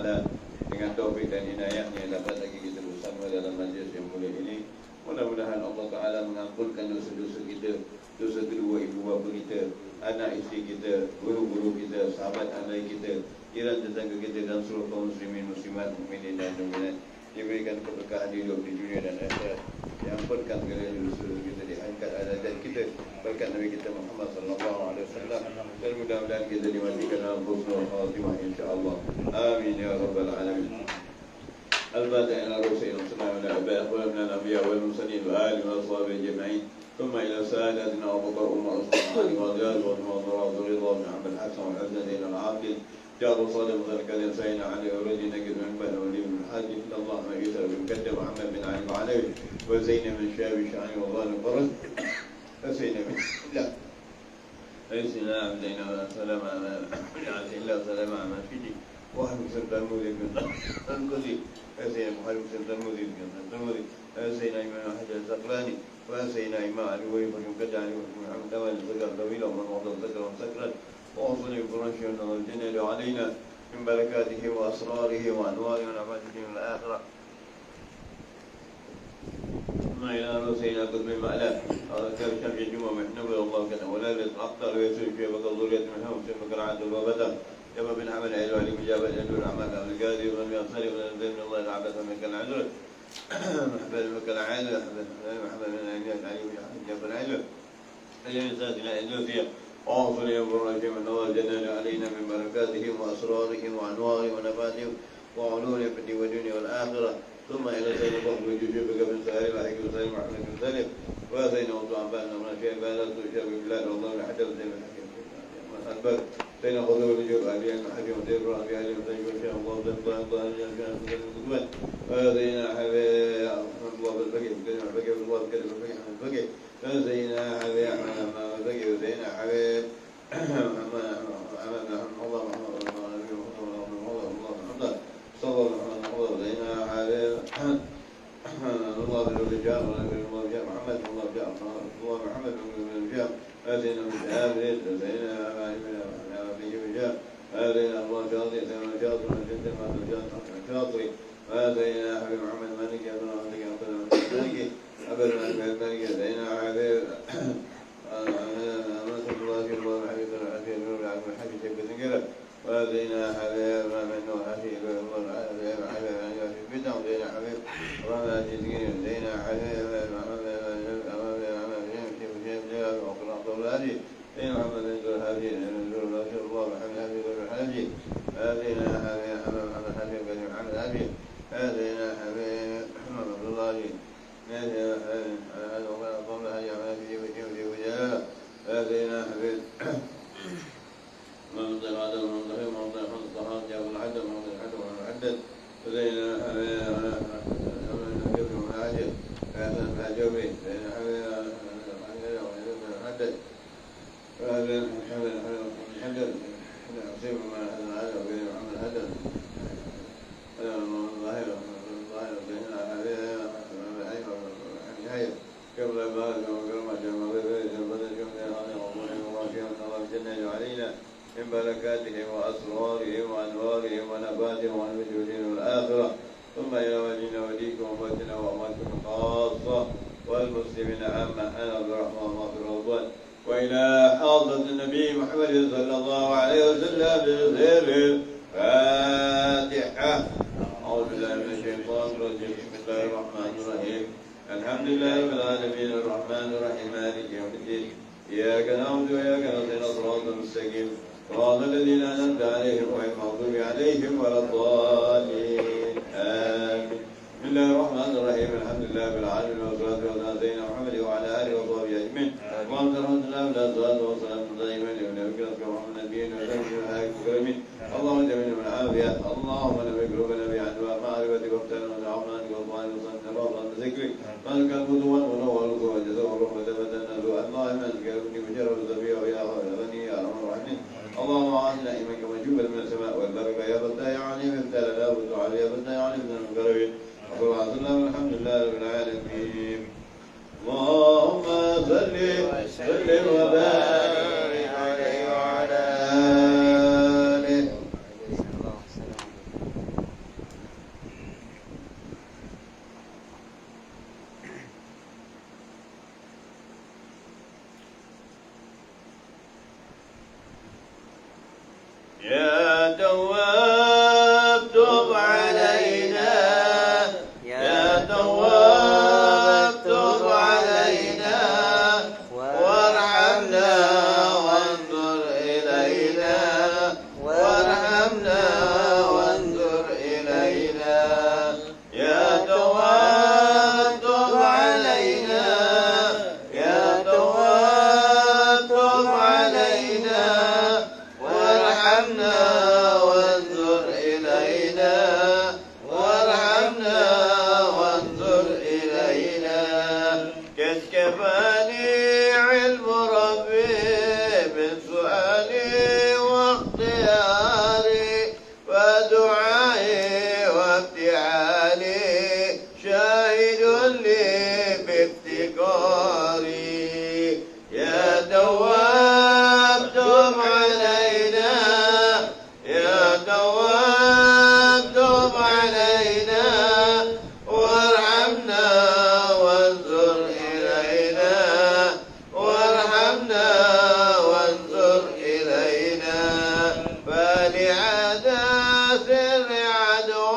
Taala dengan taufik dan inayahnya dapat lagi kita bersama dalam majlis yang mulia ini. Mudah-mudahan Allah Taala mengampunkan dosa-dosa kita, dosa kedua ibu bapa kita, anak isteri kita, guru-guru kita, sahabat alai kita, jiran tetangga kita dan seluruh kaum muslimin muslimat mukminin dan mukminat. Diberikan keberkahan hidup di dunia dan akhirat. Diampunkan segala dosa kita, diangkat derajat kita berkat Nabi kita Muhammad sallallahu alaihi wasallam, dan mudah-mudahan kita dimatikan dalam husnul khatimah insyaallah. Amin ya rabbal alamin. الفاتحة إلى رسول الله صلى الله عليه وسلم ومن الأنبياء والمرسلين وآله وأصحابه أجمعين، ثم إلى سادتنا أبو بكر وعمر وعثمان وعلي وزياد وعثمان ورضا بن عبد الحسن والحسن إلى العاقل جابر صادق وذكر سيدنا علي ورجل نجد من بن ولي بن الحاج إلا الله ما يسر بن كتب محمد بن علي وعلوي وزين من شاب شعري وظالم فرج فسيدنا من لا أيسنا عبدنا وسلام على الله سلام على مسجدي واحد مسلم المولد من القديم أسينا محمد مسلم المولد من المولد أسينا إمام حجر الزقلاني وأسينا إمام علي ويفر يمكدع محمد أول الزقر طويلة ومن وضع الزقر وسكرا وأصل برشي ونظر الجنة علينا من بركاته وأسراره وأنواره ونعمته من الآخرة. ما إلى رسينا قد من مألا هذا كان شمس الجمعة محنبه الله كان ولا لتأخطر ويسر في بقى ذرية منها وسلم كرعات وبابتا كما بن عمل أهل علي مجابة أهل الأعمال أهل القادر ولم يصرف من الله العبث من كان عذر محبل من كان عادل محبل من العينات علي وجاب العلم الإنسان لا يدل فيها وأوصل ينظر من نظر الجنة علينا من بركاتهم وأسرارهم وأنوارهم ونباتهم وعلومهم في الدنيا والآخرة. ثم إلى سيد الفضل وجوجبك من سائر الحكم وسائر محمد بن سالم وسيدنا وضع بأننا من أشياء بأننا تشرك بالله والله لحتى سيد الحكم البر سيدنا خذوا الوجوب أبيان الحكم وسيد الرحمن بأهل وسيد وشيء الله بالطاعة الله كان في الكتبات وسيدنا حبيب الله بالفقه وكلمة الفقه والله بكلمة الفقه من الفقه وسيدنا حبيب أحمد أحمد الفقه وسيدنا حبيب الله الله بالرجال الله جاء محمد الله جاء الله محمد بالرجال آتينا بالشهاب آتينا بالجاء آتينا الله شاطئ سيدنا شاطئ وجد ما شاطئ آتينا حبيب محمد مالك يا ابن مالك يا ابن مالك أبد مالك آتينا حبيب أمسك الله في الله حبيب العافية نور العلم الحبيب شيخ سنجرة وآتينا حبيب من نور حبيب الله حبيب حبيب بدع وآتينا حبيب رحمة جزيرة آتينا حبيب الهادي سيدنا محمد بن الهادي نزول ما شاء الله محمد حبيب الهادي آتينا حبيب محمد حبيب بن محمد الهادي آتينا حبيب محمد عبد الله آتينا آتينا حبيب من منطق عدد ومن منطق ومنطق الصحابة جاب العدد ومنطق العدد ومن العدد آتينا حبيب من العاجل آتينا الحجوبي آتينا حبيب العدد وآتينا حبيب الحجر نصيب من هذا وبين محمد الهدد الظاهر بين حبيب الحجر قبل بارك وكرم جمع بيت البدر جمع الله الجنة علينا من بركاته وأسراره وأنواره ونباته والمجودين والآخرة. ثم إلى وجهنا وديكم وأمتنا وأمتكم خاصة والمسلمين عامة أنا برحمة ومغفرة ورضوان وإلى حاضرة النبي محمد صلى الله عليه وسلم بخير الفاتحة. أعوذ بالله من الشيطان الرجيم. بسم الله الرحمن الرحيم. الحمد لله رب العالمين الرحمن الرحيم مالك يوم الدين إياك نعبد وإياك نستعين صراط المستقيم صراط الذين أنعمت عليهم غير المغضوب عليهم ولا الضالين آمين. بسم الله الرحمن الرحيم. الحمد لله رب العالمين والصلاة والسلام على سيدنا محمد وعلى آله وصحبه أجمعين. اللهم صل وسلم على الصلاة والسلام دائما لنبيك محمد النبيين والأنبياء والمكرمين. اللهم جميل من العافية. اللهم نبي قلوبنا بعدوى معرفتك وافتنا وتعاملنا والطاعة وصلنا بعضا بذكرك مالك البدو ونور القوة والجزاء والرحمة فتنا اللهم أنت كرمني بشر الزبيع ويا غني يا أرحم الراحمين. اللهم أعطنا إيمانك وجوبا من السماء والبركة يا فتاح يعني مثل لا وتعالى يا فتاح يعني من المقربين. وصلى الله عليه الحمد لله رب العالمين. اللهم صل وسلم وبارك عليه وعلى آله. دعائي وابتعالي شاهد لي بافتقاري يا تواب تب علينا يا تواب تب علينا وارحمنا وانظر إلينا وارحمنا وانظر إلينا فلعدا سر عدو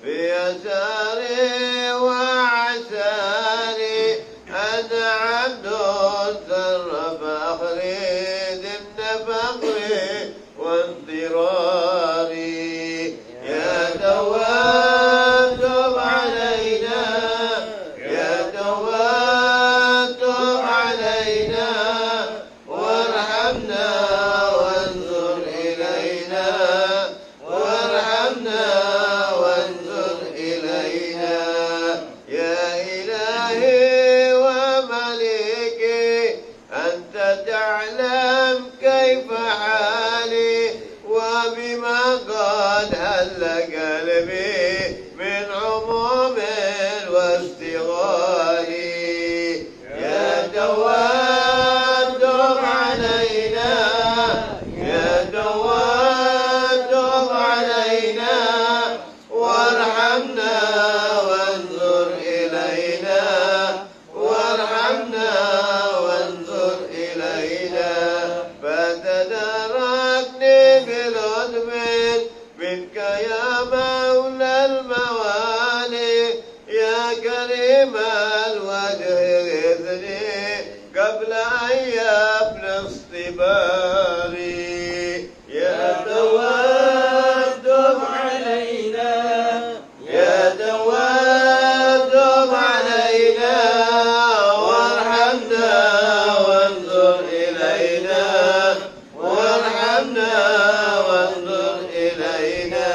في يساري وعساري أنا عبد سر فخري ضمن فقري وانضراري يا تواب تب علينا يا تواب تب علينا وارحمنا وانظر إلينا وارحمنا وانظر إلينا يا إلهي ومليكي أنت تعلم كيف حالي وبما قد هل قلبي من عموم واستغالي يا تواب تب علينا يا تواب تب علينا وارحمنا وانظر إلينا وارحمنا وانظر إلينا فتداركني بلطف منك يا مولى الموالي يا كريم الوجه غثني قبل أن يفنى اصطباري يا تواب تب علينا يا تواب تب علينا وارحمنا وانظر إلينا وارحمنا وانظر إلينا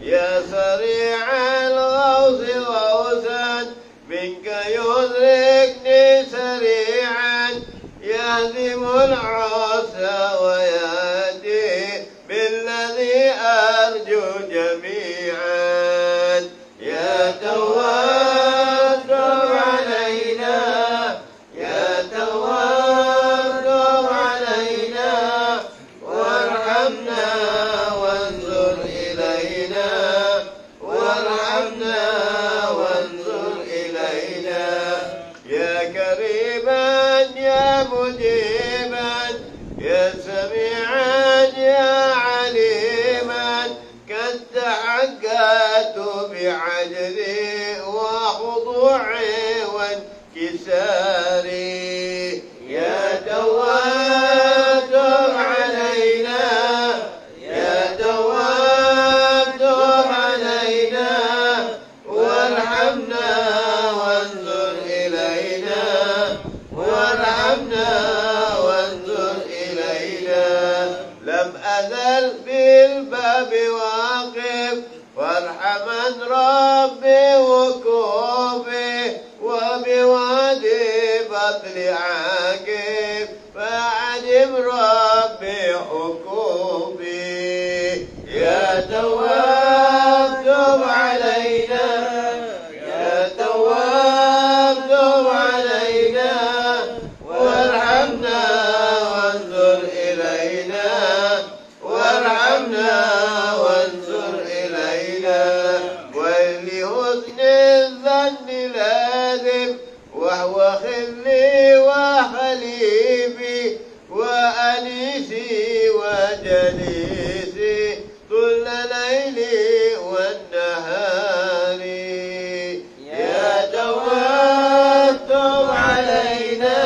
يا سريع الغوث غوثا منك يدركني سريعا يهدم العسى ويهدي بالذي أرجو جميعا يا تواب تب علينا يا تواب تب علينا وارحمنا وانظر إلينا وارحمنا وانظر إلينا يا كريما يا مجيبا يا سميعا يا عليما قد تحققت بعجزي وخضوعي وانكساري يا تواب تب علينا يا تواب تب علينا وارحمنا وانظر إلينا وارحمنا وانظر إلينا لم أزل بالباب واقف وارحمن ربي وكوفي وبوادي بطل عاقب فعجب ربي حكومي يا تواب تب علينا يا تواب تب علينا وارحمنا وانظر إلينا وارحمنا وانظر إلينا ولحسن الظن لازم وهو خلي وحليفي وأنيسي وجليسي كل ليلي والنهار يا تواب تب علينا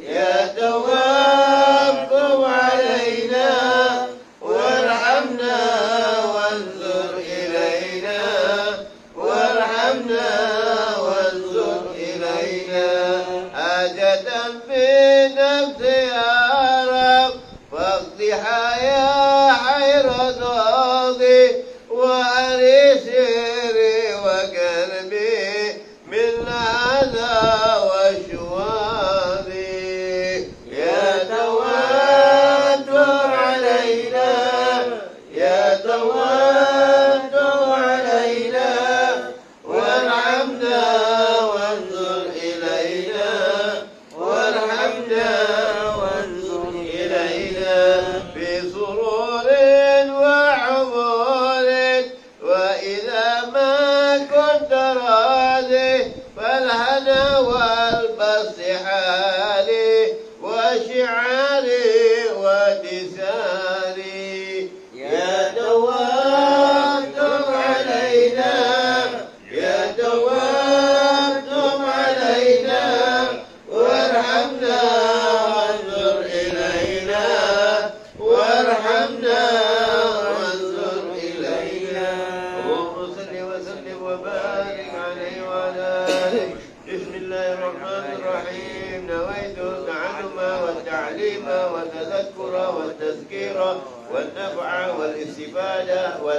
يا تواب تب علينا وارحمنا وانظر إلينا وارحمنا وانظر إلينا حاجة في نفسي يا رب فاقضها يا حير ضاضي وأرسري وقلبي من هذا وشواذي يا تواب تب علينا يا تواب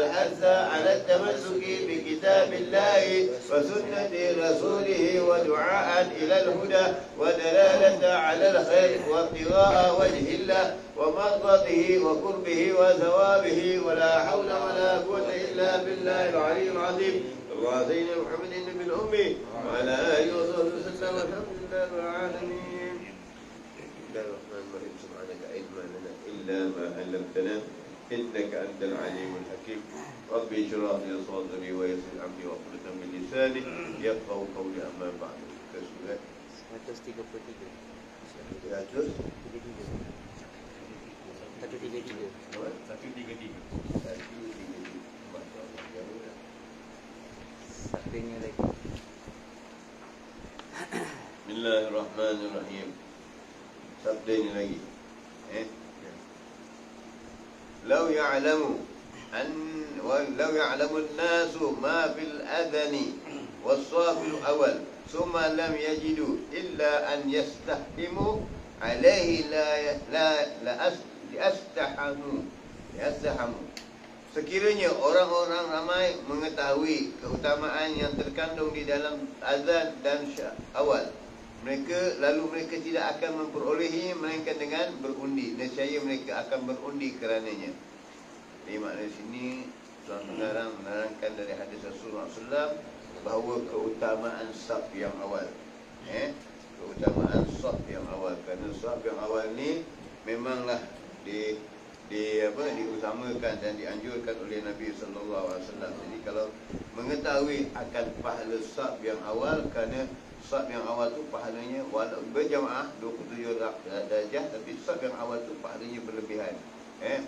والحث على التمسك بكتاب الله وسنة رسوله ودعاء إلى الهدى ودلالة على الخير وابتغاء وجه الله ومرضته وقربه وثوابه ولا حول ولا قوة إلا بالله العلي العظيم. اللهم صل على محمد النبي الأمي وعلى آله وصحبه وسلم والحمد لله رب العالمين. بسم الله الرحمن الرحيم. سبحانك لا علم لنا إلا ما علمتنا إنك أنت العليم الحكيم. ربي اشرح لي صدري ويسر أمري واحلل من لساني يفقهوا قولي. أما بعد. Kesurat 133. 133. 133. Satunya lagi. Bismillahirrahmanirrahim. Sabdanya lagi. Lau ya'lamu lau ya'lamu an-nasu ma fil adani was-safilu awal thumma lam yajidu illa an yastahkimu alaihi yastahamu. Sekiranya orang-orang ramai mengetahui keutamaan yang terkandung di dalam azan dan awal, lalu mereka tidak akan memperolehinya melainkan dengan berundi. Nescaya mereka akan berundi kerananya. Jadi makna sini tuan pengarang menerangkan dari hadis Rasulullah SAW bahawa keutamaan saf yang awal, keutamaan saf yang awal. Kerana saf yang awal ni memanglah diutamakan dan dianjurkan oleh Nabi sallallahu alaihi wasallam. Jadi kalau mengetahui akan pahala saf yang awal, kerana saf yang awal tu pahalanya walau berjamaah 27 darjah, tapi saf yang awal tu pahalanya berlebihan.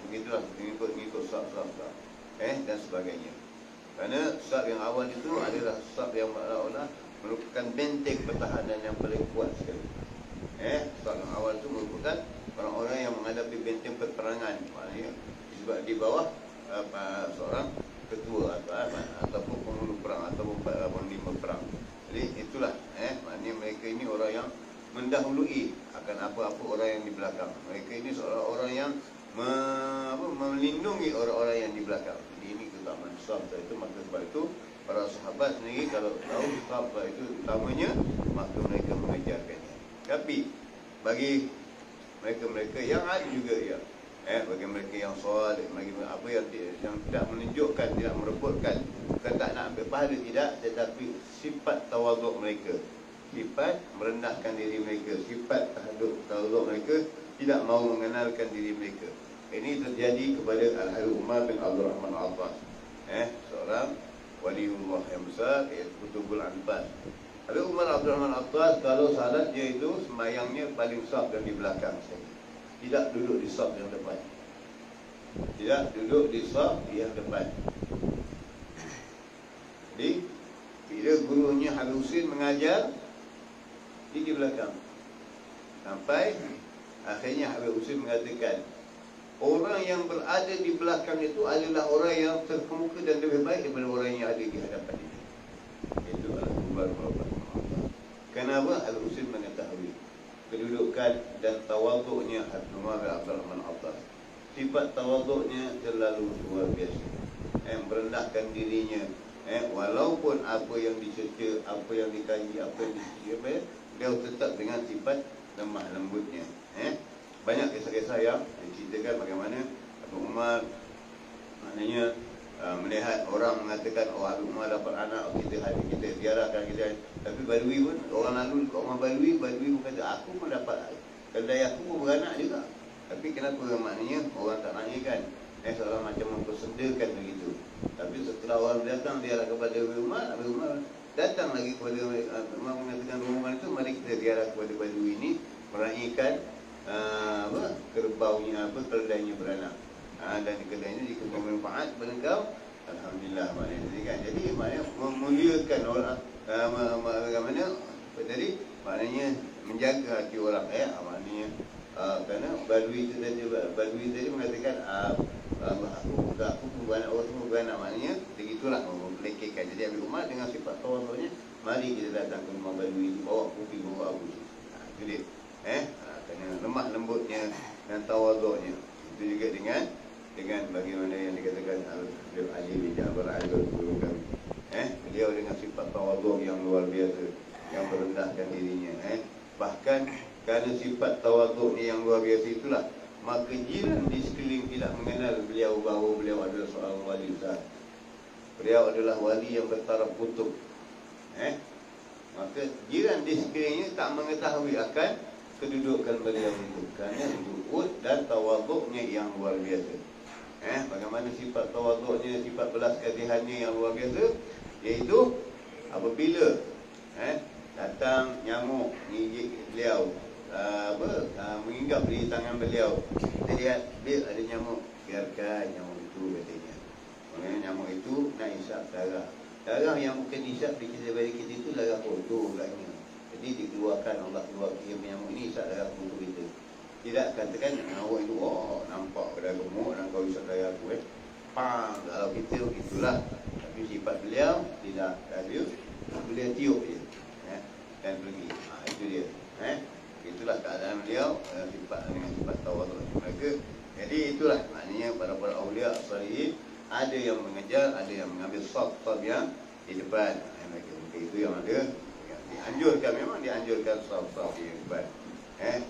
Begitulah mengikut saf-saf dan sebagainya. Kerana saf yang awal itu adalah saf yang seolah-olah merupakan benteng pertahanan yang paling kuat sekali. Saf yang awal tu merupakan orang-orang yang menghadapi benteng peperangan. Maknanya sebab di bawah seorang ketua ataupun penghulu perang ataupun panglima perang. Jadi itulah maknanya mereka ini orang yang mendahului akan apa-apa orang yang di belakang. Mereka ini seorang orang yang melindungi orang-orang yang di belakang. Jadi ini keutamaan saf itu. Maka sebab itu para sahabat sendiri kalau tahu saf itu utamanya, maka mereka mengajarkannya. Tapi bagi mereka-mereka yang ada juga ya, bagi mereka yang soleh, bagi apa yang tidak menunjukkan, tidak merebutkan, bukan tak nak ambil pahala, tidak, tetapi sifat tawaduk mereka, sifat merendahkan diri mereka, sifat tawaduk mereka, tidak mahu mengenalkan diri mereka. Ini terjadi kepada Al-Habib Umar bin Abdul Rahman Al-Attas, seorang waliullah yang besar, iaitu Qutbul Anfas. Habib Umar Abdul Rahman Al-Attas kalau salat dia itu sembahyangnya paling saf dan di belakang sekali. Tidak duduk di saf yang depan. Tidak duduk di saf yang depan. Jadi bila gurunya Habib Husin mengajar, dia di belakang. Sampai akhirnya Habib Husin mengatakan, orang yang berada di belakang itu adalah orang yang terkemuka dan lebih baik daripada orang yang ada di hadapan ini. Itu adalah Umar. Kenapa? Al-Husin mengetahui kedudukan dan tawaduknya Habib Umar bin Abdul Rahman Al-Attas. Sifat tawaduknya terlalu luar biasa. Merendahkan dirinya. Walaupun apa yang dicerca, apa yang dikaji, apa yang dicerca, dia tetap dengan sifat lemah lembutnya. Banyak kisah-kisah yang diceritakan bagaimana Habib Umar maknanya melihat orang mengatakan, oh Habib Umar dapat anak, kita ziarahkan kita. Tapi Badui pun, orang lalu kat rumah Badui pun kata, aku pun dapat, kedai aku pun beranak juga. Tapi kenapa maknanya orang tak nanyakan? Seorang macam mempersedakan begitu. Tapi setelah orang datang ziarah kepada Habib Umar datang lagi kepada Umar mengatakan rumah itu, mari kita ziarah kepada Badui ini, meraihkan kerbaunya, kedainya beranak. Dan kedainya jika bermanfaat kepada kau, alhamdulillah maknanya. Kan? Jadi maknanya memuliakan orang, bagaimana tadi maknanya menjaga hati orang, maknanya kerana Badui tadi mengatakan aku pun beranak, orang semua beranak, maknanya begitulah memperlekehkan. Jadi Habib Umar dengan sifat tawaduknya, mari kita datang ke rumah Badui, bawa kopi, bawa abu. Itu dia. Kerana lemah lembutnya dan tawaduknya. Itu juga dengan dengan bagaimana yang dikatakan Al-Habib Ali bin Ja'far Al-Azhar guru kami. Beliau dengan sifat tawaduk yang luar biasa, yang merendahkan dirinya. Bahkan kerana sifat tawaduk yang luar biasa itulah, maka jiran di sekeliling tidak mengenal beliau bahawa beliau adalah seorang wali besar. Beliau adalah wali yang bertaraf kutub. Maka jiran di sekelilingnya tak mengetahui akan kedudukan beliau itu, kerana zuhud dan tawaduknya yang luar biasa. Bagaimana sifat tawaduknya, sifat belas kasihannya yang luar biasa, iaitu apabila datang nyamuk gigit beliau, menginggap di tangan beliau, kita lihat dia ada nyamuk, biarkan nyamuk itu, katanya. Nyamuk itu nak isap darah. Darah yang bukan isap di kita bagi kita itu darah kotor agaknya. Jadi dikeluarkan, Allah keluar nyamuk ini isap darah kotor kita. Tidak katakan nyamuk itu, oh nampak darah gemuk dan kau isap darah aku. Pang, kalau kita itulah. Tapi sifat beliau tidak ada, beliau tiup je dan pergi. Itu dia. Itulah keadaan beliau dengan sifat tawaduk mereka. Jadi itulah maknanya para awliya salihin, ada yang mengejar, ada yang mengambil saf-saf yang di depan. Mereka itu yang ada, yang dianjurkan, memang dianjurkan saf-saf di depan.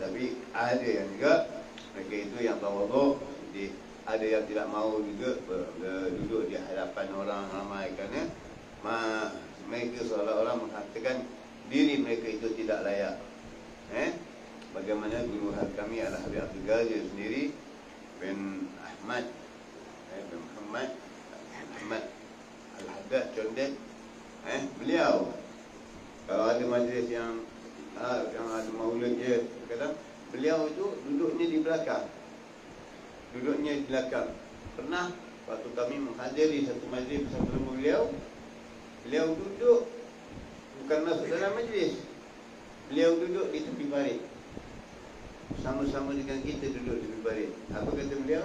Tapi ada yang juga mereka itu yang tawaduk, ada yang tidak mahu juga duduk di hadapan orang ramai, kerana mereka seolah-olah mengatakan diri mereka itu tidak layak. Bagaimana guru kami Al-Habib Abdul Ghazir sendiri bin Ahmad bin Muhammad Al-Haddad Condet, beliau kalau ada majlis yang ada maulid je, kadang beliau itu duduknya di belakang. Pernah waktu kami menghadiri satu majlis bersama beliau duduk bukan masuk dalam majlis, beliau duduk di tepi parit, sama-sama dengan kita duduk di tepi parit. Apa kata beliau?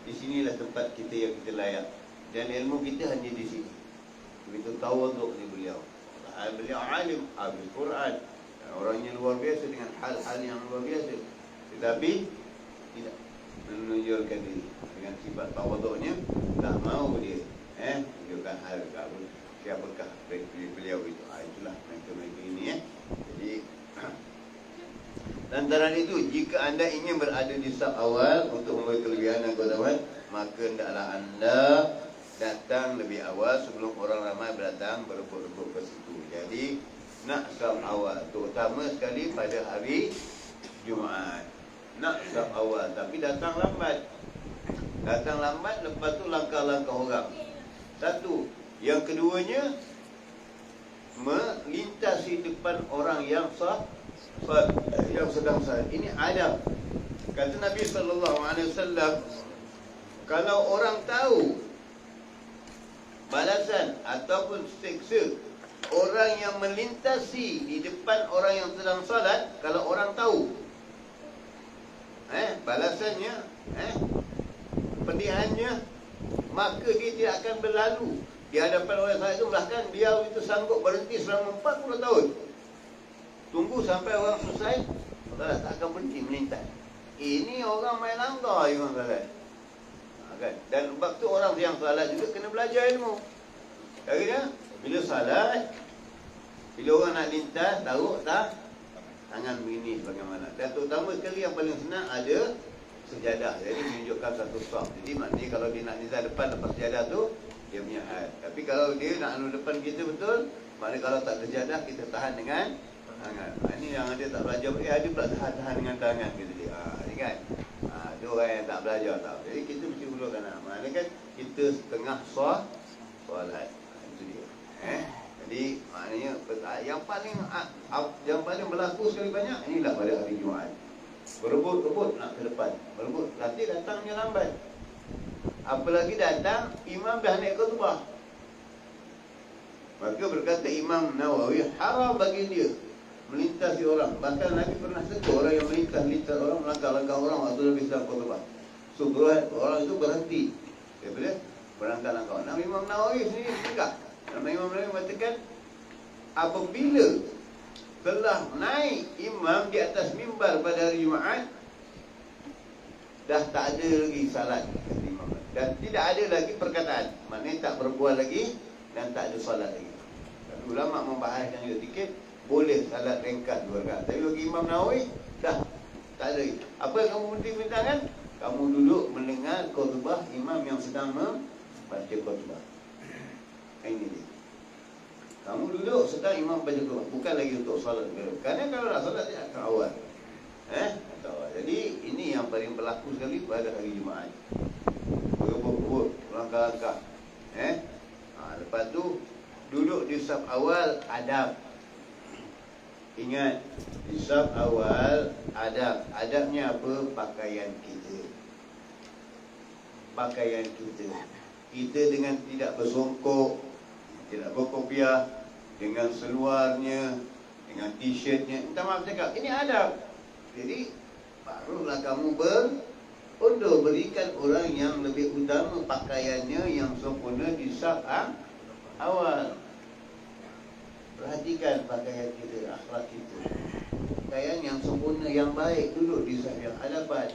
Di sinilah tempat kita yang kita layak, dan ilmu kita hanya di sini. Begitu tawaduk ni beliau. Beliau alim, habis Quran, orangnya luar biasa dengan hal-hal yang luar biasa, tetapi tidak menunjukkan diri dengan sifat tawaduknya. Tak mahu dia menunjukkan hal siapakah beliau itu. Itulah mereka ini. Jadi lantaran itu, jika anda ingin berada di saf awal untuk memberi kelebihan dan keutamaan, maka hendaklah anda datang lebih awal sebelum orang ramai berdatang berebut-rebut ke situ. Jadi nak saf awal, terutama sekali pada hari Jumaat, nak saf awal, tapi datang lambat, lepas tu langkah-langkah orang. Satu. Yang keduanya, melintasi depan orang yang yang sedang salat. Ini adab. Kata Nabi SAW, kalau orang tahu balasan ataupun seksa orang yang melintasi di depan orang yang sedang salat, kalau orang tahu balasannya, pedihannya, maka dia tidak akan berlalu di hadapan orang salat itu. Bahkan dia itu sanggup berhenti selama 40 tahun. Tunggu sampai orang selesai, salat tak akan berhenti melintas. Ini orang main langgar yang salat. Kan? Dan waktu orang yang salat juga kena belajar ilmu. Akhirnya bila salat, bila orang nak lintas, taruh tak tangan begini sebagaimana. Dan terutama sekali yang paling senang ada sejadah. Jadi menunjukkan satu saf. Jadi maknanya kalau dia nak lintas depan lepas sejadah tu, dia punya hal. Tapi kalau dia nak anu depan kita betul, maknanya kalau tak sejadah, kita tahan dengan tangan. Ini yang ada tak belajar, ada pula tahan dengan tangan kita dia. Ini kan. Dia orang yang tak belajar tak. Jadi kita mesti ulurkan. Maknanya kan kita setengah solat. Itu dia. Jadi maknanya yang paling berlaku sekali banyak inilah pada hari Jumaat. Berebut-rebut nak ke depan. Berebut. Nanti datangnya lambat. Apalagi datang imam dah naik khutbah. Maka berkata Imam Nawawi, haram bagi dia melintasi orang. Bahkan Nabi pernah tegur orang yang melintas orang, melangkah-langkah orang waktu Nabi sedang khutbah. So orang itu berhenti daripada melangkah-langkah. Nabi Imam Nawawi sendiri tegak. Nabi Imam Nawawi mengatakan, apabila telah naik imam di atas mimbar pada hari Jumaat, dah tak ada lagi salat. Imam Dan tidak ada lagi perkataan, maknanya tak berbual lagi dan tak ada solat lagi. Tapi ulama membahaskan juga sikit, boleh salat ringkas 2 rakaat. Tapi bagi Imam Nawawi dah tak ada. Apa yang kamu penting-pentingkan? Kamu duduk mendengar khutbah imam yang sedang membaca khutbah. Ini dia. Kamu duduk sedang imam baca khutbah, bukan lagi untuk solat. Kerana kalau nak solat dia akan awal. Jadi ini yang paling berlaku sekali pada hari Jumaat. Berebut-rebut, langkah-langkah. Lepas tu duduk di saf awal, adab. Ingat, di saf awal adab. Adabnya apa? Pakaian kita. Pakaian kita. Kita dengan tidak bersongkok, tidak berkopiah, dengan seluarnya, dengan t-shirtnya. Minta maaf cakap, ini adab. Jadi barulah kamu untuk berikan orang yang lebih utama pakaiannya yang sempurna di saf awal. Perhatikan pakaian kita, akhlak kita. Pakaian yang sempurna, yang baik, duduk di saf yang hadapan.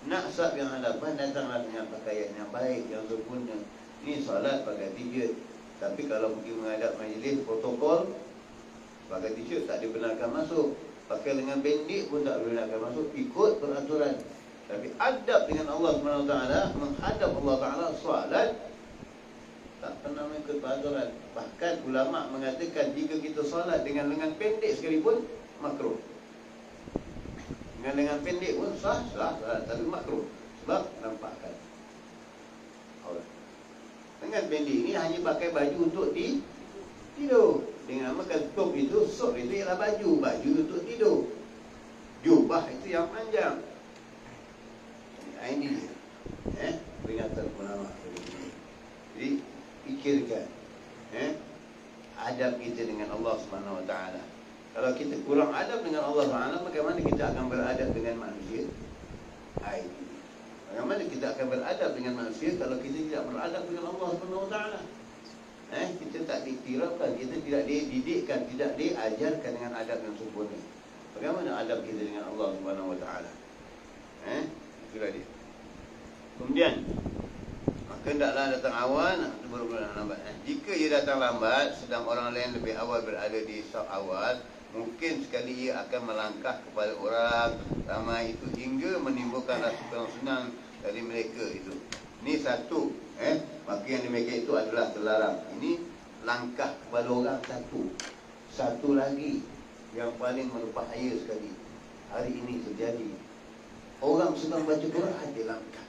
Nak saf yang hadapan, datanglah dengan pakaian yang baik, yang sempurna. Ini solat pakai t-shirt. Tapi kalau pergi menghadap majlis protokol, pakai t-shirt tak dibenarkan masuk. Pakai dengan pendek pun tak dibenarkan masuk. Ikut peraturan. Tapi adab dengan Allah SWT, menghadap Allah Ta'ala, solat tak pernah mengikut peraturan. Bahkan ulama' mengatakan jika kita solat dengan lengan pendek sekalipun, makruh. Dengan lengan pendek pun sah, tapi makruh. Sebab nampakkan aurat. Lengan pendek ini hanya pakai baju untuk tidur. Dengan namakan top itu, sok itu ialah baju untuk tidur. Jubah itu yang panjang. Ini dia. Peringatan ulama. Jadi fikirkan adab kita dengan Allah Subhanahu Wa Taala. Kalau kita kurang adab dengan Allah Subhanahu Wa Taala, bagaimana kita akan beradab dengan manusia? Bagaimana kita akan beradab dengan manusia kalau kita tidak beradab dengan Allah Subhanahu Wa Taala? Kita tak diktirafkan, kita tidak dididikkan, tidak diajarkan dengan adab yang sempurna. Bagaimana adab kita dengan Allah Subhanahu Wa Taala? Itulah dia. Kemudian maka hendaklah datang awal, baru lambat. Jika ia datang lambat, sedang orang lain lebih awal berada di saf awal, mungkin sekali ia akan melangkah kepada orang ramai itu hingga menimbulkan rasa kurang senang dari mereka itu. Ini satu, maka yang demikian itu adalah terlarang. Ini langkah kepada orang satu. Satu lagi yang paling berbahaya sekali hari ini terjadi. Orang sedang baca Quran, dia langkah.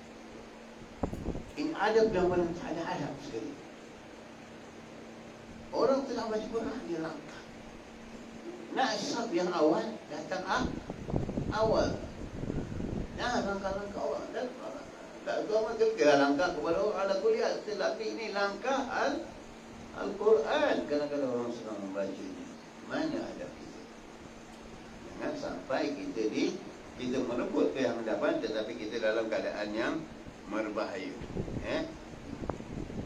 Ini adab yang paling tak ada adab sekali. Orang sedang baca Quran, dia langkah. Nak saf yang awal, datang awal. Jangan langkah-langkah orang. Tak tahu macam kira langkah kepada orang ada kuliah. Tetapi ini langkah Al-Quran. Kadang-kadang orang sedang membaca ini. Mana adab kita? Jangan sampai kita merebut ke yang hadapan, tetapi kita dalam keadaan yang berbahaya.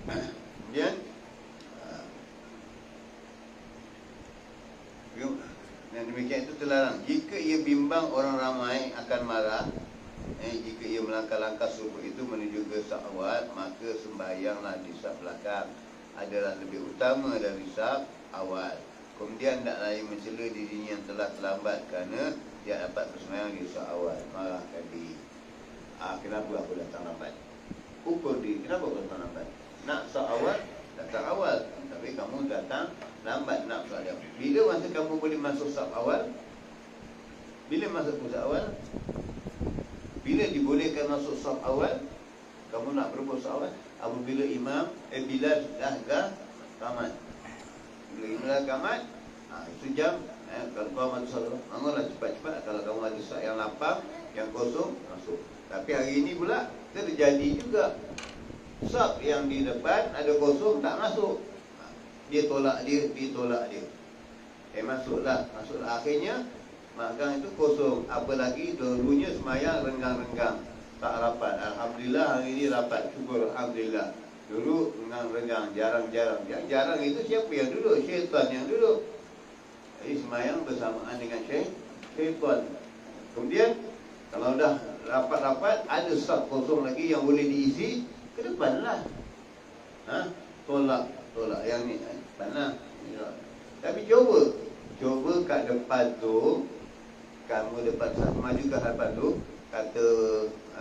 Kemudian dan demikian itu terlarang. Jika ia bimbang orang ramai akan marah, jika ia melangkah-langkah subuh itu menuju ke saf awal, maka sembahyanglah di saf belakang adalah lebih utama dari saf awal. Kemudian taklah ia mencela dirinya yang telah terlambat kerana dia dapat bersembahyang di saf awal. Marahkan diri. Kenapa aku datang lambat? Ukur diri, kenapa aku datang lambat? Nak saf awal, datang awal. Tapi kamu datang lambat nak solat. Bila masa kamu boleh masuk saf awal? Bila masuk saf awal? Bila dibolehkan masuk saf awal? Kamu nak berebut saf awal? Apabila imam Bilal dah qamat. Bila imam dah qamat, itu jam. Kalau kau masuk salat, bangunlah cepat-cepat. Kalau kamu ada saf yang lapang, yang kosong, masuk. Tapi hari ini pula terjadi juga saf yang di depan ada kosong, tak masuk. Dia tolak dia. Masuklah. Akhirnya makan itu kosong. Apalagi dulunya semayang renggang-renggang, tak rapat. Alhamdulillah hari ini rapat. Syukur Alhamdulillah. Dulu renggang-renggang, jarang-jarang. Yang jarang itu siapa yang duduk? Syaitan yang duduk. Jadi semayang bersamaan dengan syaitan. Kemudian kalau dah rapat-rapat, ada saf kosong lagi yang boleh diisi, ke depan lah. Tolak yang ni depan lah. Tapi cuba kat depan tu, kamu dapat maju ke hadapan tu, kata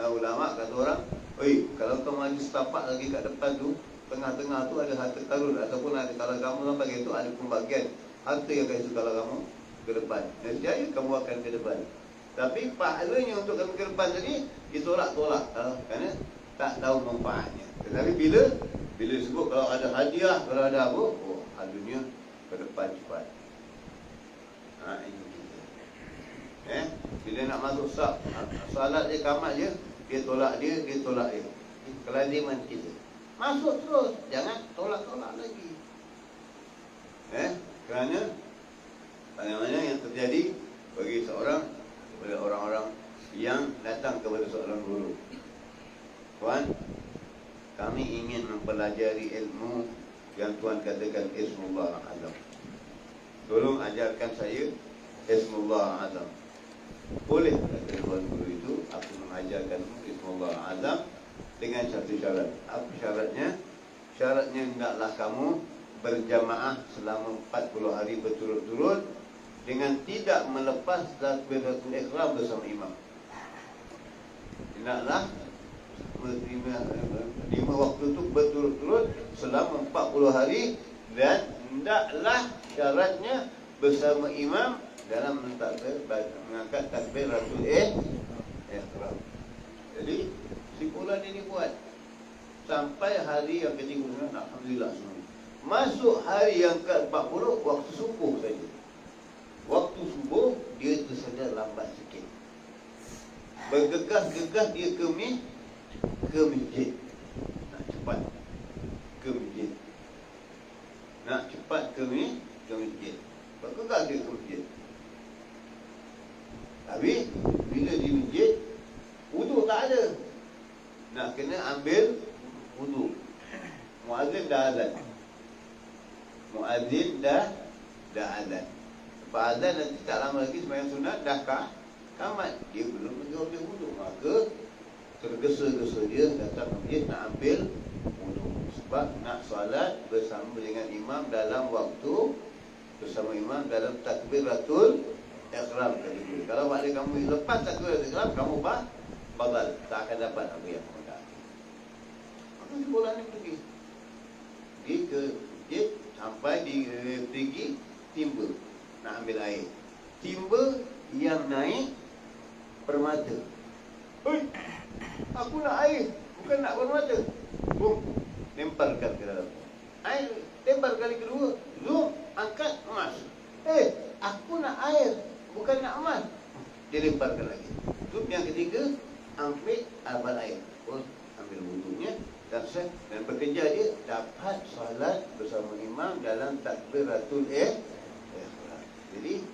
ulama, kata orang, oi, kalau kau maju setapak lagi kat depan tu, tengah-tengah tu ada harta karun, ataupun ada, kalau kamu sampai itu ada pembagian harta yang kasih kalau kamu ke depan. Nescaya kamu akan ke depan. Tapi pahalanya untuk kamu ke depan tadi ditolak-tolak kerana tak tahu manfaatnya. Tetapi bila sebut kalau ada hadiah, kalau ada apa, oh, dunia ke depan cepat. Ini kita. Bila nak masuk salat je, kamat je, dia tolak dia. Kelaziman kita. Masuk terus, jangan tolak-tolak lagi. Kerana bagaimana yang terjadi bagi kepada orang-orang yang datang kepada seorang guru. Tuan, kami ingin mempelajari ilmu yang Tuan katakan Ismullah Azam. Tolong ajarkan saya Ismullah Azam. Boleh kata tuan guru itu, aku mengajarkan Ismullah Azam dengan satu syarat. Apa syaratnya? Syaratnya hendaklah kamu berjamaah selama 40 hari berturut-turut dengan tidak melepas takbiratul ihram bersama imam. Hendaklah 5 waktu itu berturut-turut selama 40 hari, dan hendaklah syaratnya bersama imam dalam mengangkat takbiratul ihram. Jadi simpulan ini buat sampai hari yang ke-30, alhamdulillah semua. Masuk hari yang ke-40, waktu subuh saja. Waktu subuh dia tersedar lambat sikit. Bergegas-gegas dia ke masjid. Nak cepat ke masjid. Bergegas dia ke masjid. Tapi bila di masjid, wudu tak ada. Nak kena ambil wudu. Muazzin dah azan. Lepas azan nanti tak lama lagi sembahyang sunat dah kamat. Dia belum lagi ambil wudu. Maka tergesa-gesa dia datang ke masjid nak ambil wudu. Sebab nak solat bersama dengan imam dalam waktu, bersama imam dalam takbiratul ihram tadi. Kalau makna kamu lepas takbiratul ihram, kamu badal, tak akan dapat apa yang kamu nak. Maka sekolah ni pergi ke masjid, sampai pergi timba nak ambil air. Timba yang naik permata. Oi, aku nak air, bukan nak permata. Bum, lemparkan ke dalam air. Lempar kali kedua, zoom, angkat, emas. Aku nak air, bukan nak emas. Dia lemparkan lagi. Zoom yang ketiga, ambil air. Ambil wudunya dan bekerja dia dapat salat bersama imam dalam takbiratul ihram. Jadi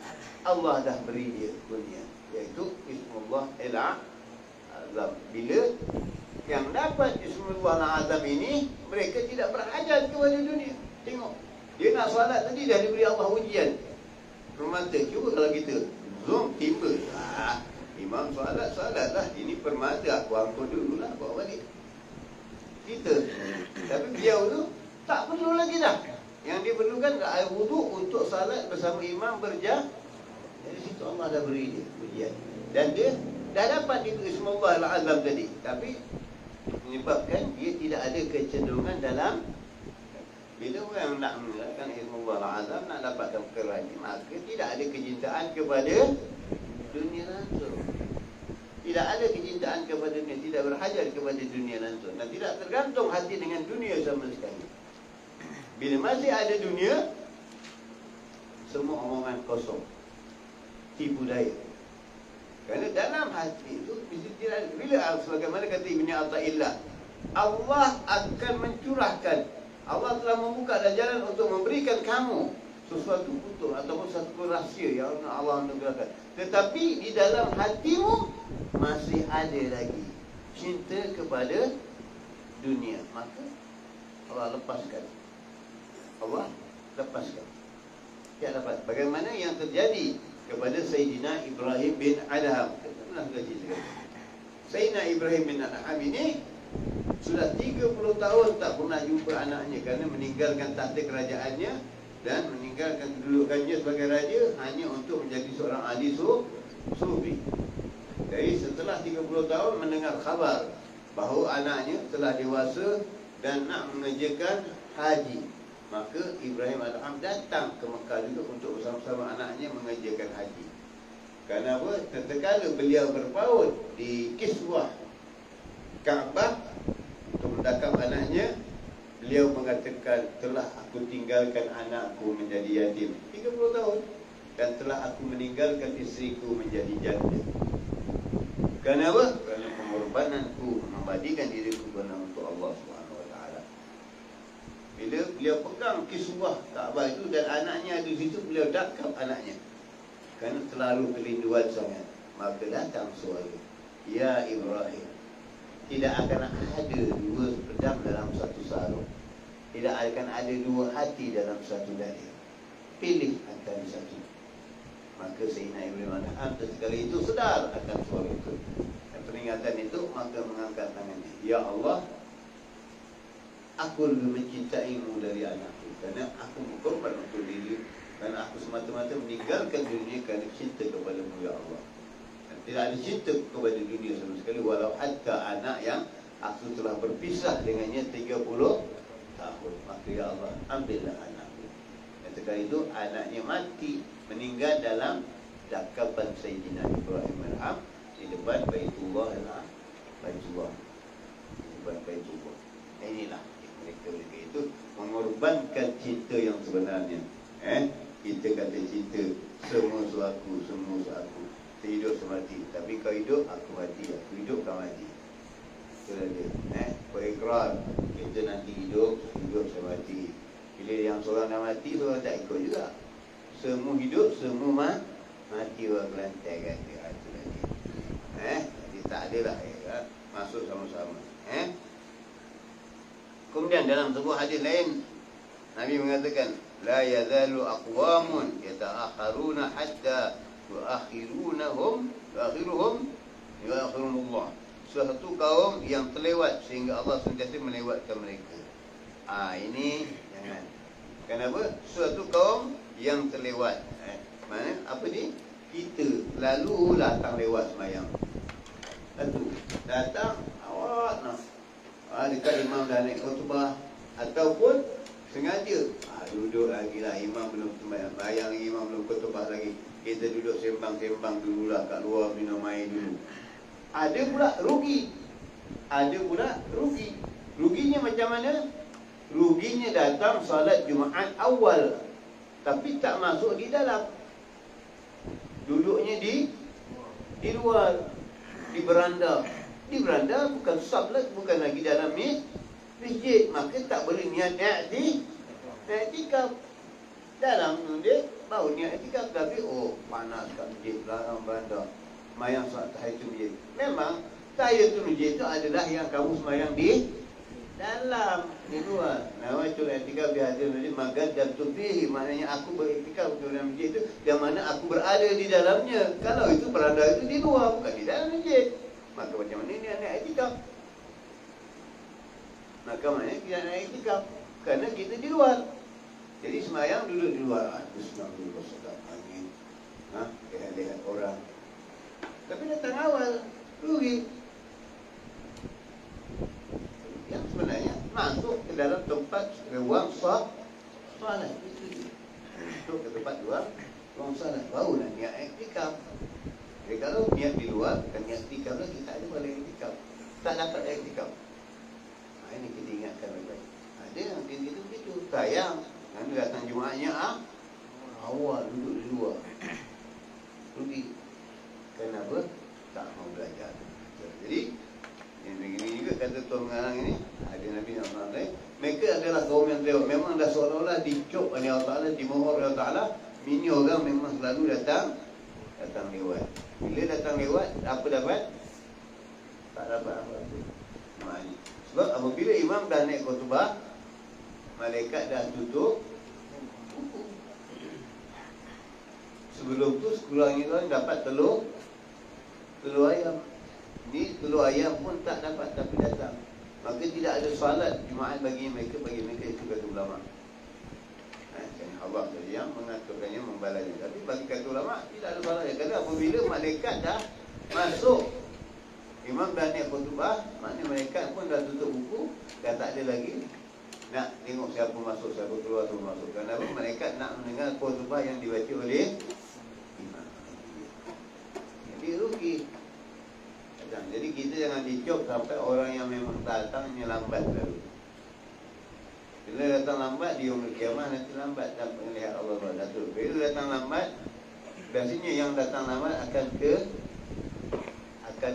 Allah dah beri dia kurnia, iaitu Ismullah Al-Azam. Bila yang dapat Ismullah Al-Azam ini, mereka tidak berhajat kepada dunia. Tengok, dia nak salat tadi dah diberi Allah ujian permata. Cuba kalau kita zoom timba, imam salat lah, ini permata, aku angkut dulu lah, bawa balik kita. Tapi beliau tu tak perlu lagi dah. Yang diperlukan adalah air wudu untuk salat bersama imam berjamaah. Dari situ Allah dah beri dia ujian, dan dia dah dapat itu Ismullah Al-Azam tadi. Tapi menyebabkan dia tidak ada kecenderungan dalam, bila orang nak menggunakan Ismullah Al-Azam, nak dapatkan perkara ini, maka tidak ada kecintaan kepada dunia langsung. Tidak ada kecintaan kepada dunia, tidak berhajat kepada dunia langsung, dan tidak tergantung hati dengan dunia sama sekali. Bila masih ada dunia, semua omongan kosong, tipu daya. Kerana dalam hati itu bila sebagaimana kata Ibn Athaillah, Allah akan mencurahkan, Allah telah membuka jalan untuk memberikan kamu sesuatu kutub ataupun satu rahsia yang Allah anugerahkan. Tetapi di dalam hatimu masih ada lagi cinta kepada dunia, maka Allah lepaskan. Tidak dapat. Bagaimana yang terjadi kepada Sayyidina Ibrahim bin Adham. Sayyidina Ibrahim bin Adham ini Sudah 30 tahun tak pernah jumpa anaknya kerana meninggalkan takhta kerajaannya dan meninggalkan kedudukannya sebagai raja hanya untuk menjadi seorang ahli sufi. Jadi setelah 30 tahun mendengar khabar bahawa anaknya telah dewasa dan nak mengerjakan haji, maka Ibrahim AS datang ke Mekah juga untuk bersama-sama anaknya mengerjakan haji. Kenapa? Tatkala beliau berpaut di kiswah Kaabah untuk mendakap anaknya, beliau mengatakan, telah aku tinggalkan anakku menjadi yatim 30 tahun dan telah aku meninggalkan isteriku menjadi janda. Kenapa? Kerana pengorbananku membadikan diriku kerana untuk Allah SWT. Bila beliau pegang kiswah Kaabah itu dan anaknya ada di situ, beliau dakap anaknya kerana terlalu kerinduan sangat. Maka datang suara, ya Ibrahim, tidak akan ada dua pedang dalam satu sarung, tidak akan ada dua hati dalam satu dada. Pilih antara satu. Maka Sayyidina Ibrahim AS ketika itu sedar akan suara itu dan peringatan itu, maka mengangkat tangannya, ya Allah, aku lebih mencintaimu dari anakku kerana aku berkorban untuk diri, kerana aku semata-mata meninggalkan dunia kerana cinta kepadamu ya Allah. Dan tidak ada cinta kepada dunia sama sekali, walau hatta anak yang aku telah berpisah dengannya 30 tahun. Maka ya Allah, ambillah anakku. Dan ketika itu anaknya mati, meninggal dalam dakapan Sayyidina Ibrahim AS di depan Baitullah Baitullah di depan Baitullah. Inilah mereka itu mengorbankan cinta yang sebenarnya. Kita kata cinta semua suaku, semua suaku, hidup semati. Tapi kau hidup, aku mati. Aku hidup, kau mati. Itulah dia. Kau ikrar, kita nanti hidup, hidup semati. Bila yang seorang dah mati, seorang tak ikut juga. Semua hidup, semua mati orang kelantai kata. Itulah dia. Jadi tak adalah masuk sama-sama. Kemudian dalam sebuah hadis lain, Nabi mengatakan, la yazalu aqwamun yata'akharuna hatta yu'akhiruhum Allah. Suatu kaum yang terlewat sehingga Allah sentiasa melewatkan mereka. Ini jangan. Kenapa? Suatu kaum yang terlewat. Mana? Apa ni? Kita lalu datang lewat semayang. Satu, datang awak nak dekat imam dah naik khutbah, ataupun sengaja duduk lagi lah, imam belum sembahyang, bayang imam belum khutbah lagi, kita duduk sembang-sembang dululah kat luar minum air dulu. Ada pula rugi. Ada pula rugi. Ruginya macam mana? Ruginya datang salat Jumaat awal tapi tak masuk di dalam, duduknya di luar, di beranda. Di beranda bukan saf lah, bukan lagi dalam masjid, maka tak boleh niat i'tikaf. Dalam tu dia baru niat i'tikaf, tapi panas kat masjid dalam beranda, semayang salat tahajud masjid. Memang tahiyatul masjid itu adalah yang kamu semayang di dalam, di luar. Nama itu i'tikaf di hadis masjid, maka dan tufihi, maknanya aku beriktikaf di dalam masjid itu yang mana aku berada di dalamnya. Kalau itu beranda itu di luar, bukan di dalam masjid, maka macam mana dia nak i'tikaf? Maka maknanya kita nak i'tikaf kerana kita di luar. Jadi semayang duduk di luar, Bismillahirrahmanirrahim, angin, lihat orang. Tapi datang awal, rugi. Yang sebenarnya masuk ke dalam tempat ruang solat. Masuk ke tempat ruang solat, baru nak niat i'tikaf. Jadi kalau niat di luar, bukan niat i'tikaf lagi, tak ada boleh i'tikaf, tak dapat i'tikaf. Ini kita ingatkan baik-baik. Ada yang begitu sayang, nanti datang Jumaatnya awal duduk di luar, rugi. Kenapa? Tak mau belajar. Jadi yang begini juga kata Tuan Mengarang ini, ada Nabi yang lain, mereka adalah kaum yang lewat. Memang dah seolah-olah dicop oleh Allah Ta'ala, dimohon oleh Allah Ta'ala. Ini orang memang selalu datang lewat. Bila datang lewat, apa dapat? Tak dapat apa-apa. Sebab apabila imam dah naik khutbah, malaikat dah tutup buku. Sebelum tu sekurang-kurangnya orang dapat telur ayam. Ni telur ayam pun tak dapat, tapi datang. maka tidak ada solat Jumaat bagi mereka itu kata ulama. Allah tadi yang mengaturkannya, membalanya. Tapi bagi kata ulama tidak ada solat. Kerana apabila malaikat dah masuk, imam dah naik khutbah, maknanya malaikat pun dah tutup buku, dah tak ada lagi nak tengok siapa masuk, siapa keluar, siapa masuk. Kerana apa? Malaikat nak mendengar khutbah yang dibaca oleh imam. Jadi rugi. Jadi kita jangan dicop sampai orang yang memang datangnya lambat lalu. Bila datang lambat, di yaumul kiamah nanti lambat dan melihat Allah Rasul. Bila datang lambat, biasanya yang datang lambat akan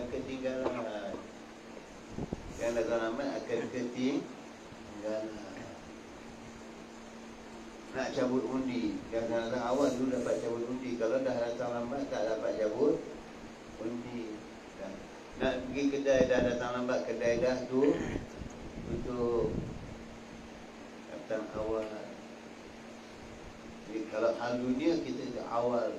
ketinggalan. Yang datang lambat akan ketinggalan. Nak cabut undi, yang datang awal dulu dapat cabut undi. Kalau dah datang lambat tak dapat cabut undi. Nak pergi kedai dah datang lambat, kedai dah tu untuk datang awal. Jadi kalau hal dunia kita awal.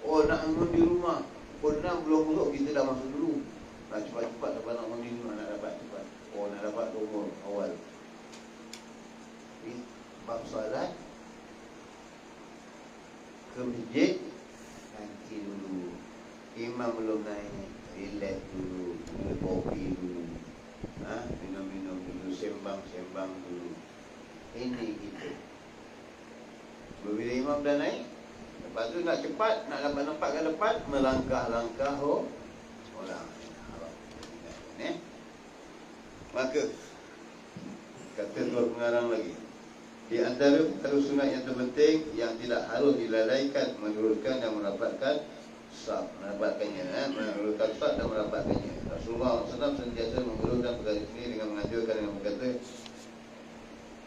Oh nak undi rumah, pukul 6 belum masuk, kita dah masuk dulu. Nak cepat-cepat dapat nak undi rumah, nak dapat cepat. Oh nak dapat umur awal. Jadi bab solat ke masjid nanti dulu. Imam belum naik, relax dulu, minum kopi dulu, minum-minum dulu, sembang-sembang dulu. Ini kita. Bila imam dah naik, lepas tu nak cepat, nak dapat nampak ke depan, melangkah-langkah orang. Maka kata dua pengarang lagi, di antara perkara sunat yang terpenting yang tidak harus dilalaikan, meluruskan dan merapatkan saf, merapatkannya, meluruskan saf dan merapatkannya. Rasulullah SAW sentiasa meluruskan perkara ini dengan mengajarkan dengan berkata,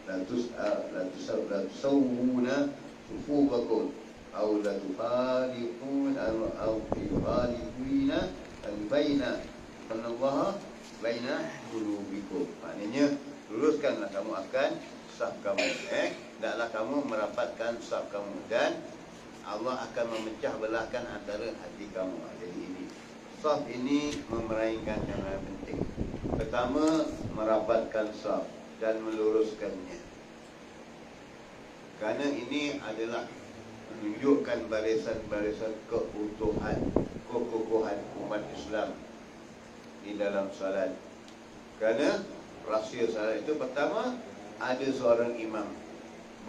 la tusawwuna sufufakum aw la tufariqun aw yufarifuna al-baina anallaha baina qulubikum. Maknanya luruskanlah kamu akan saf kamu, taklah kamu merapatkan saf kamu, dan Allah akan memecah belahkan antara hati kamu. Jadi ini saf ini memeraihkan yang paling penting. Pertama, merapatkan saf dan meluruskannya. Kerana ini adalah menunjukkan barisan-barisan keutuhan, kekokohan umat Islam di dalam salat. Kerana rahsia salat itu pertama, ada seorang imam.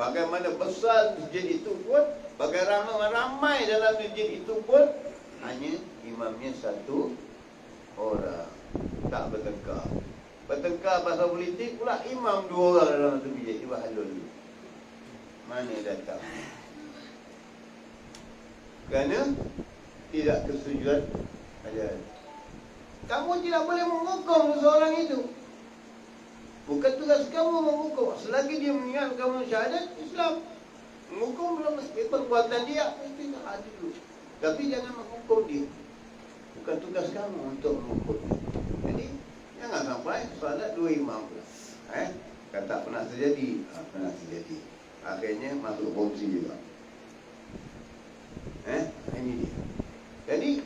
Bagaimana besar masjid itu pun, bagaimana ramai dalam masjid itu pun, hanya imamnya satu orang, tak bertengkar. Bertengkar pasal politik pula, imam dua orang dalam satu masjid. Ibu halul, mana datang? Kerana tidak kesetujuan ajaran. Kamu tidak boleh menghukum seseorang itu. Bukan tugas kamu menghukum. Selagi dia mengingat kamu syahadat Islam, menghukum belum mesti perbuatan dia, mesti tak adil. Tapi jangan menghukum dia. Bukan tugas kamu untuk menghukum dia. Jadi jangan sampai solat dua imam pula. Kan tak pernah terjadi. Pernah terjadi. Akhirnya masuk kongsi juga. Ini dia. Jadi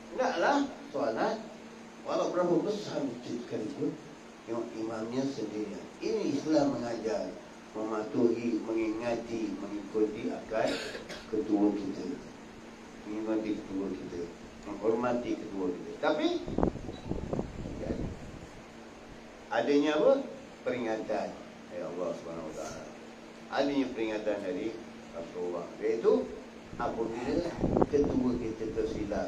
hendaklah solat walau berapa besar masjid sekalipun, tengok imamnya sendirian. Ini Islam mengajar, mematuhi, mengingati, mengikuti akan ketua kita, mengingati ketua kita, menghormati ketua kita. Tapi adanya apa? Peringatan dari Allah SWT. Adanya peringatan dari Rasulullah, iaitu apabila ketua kita tersilap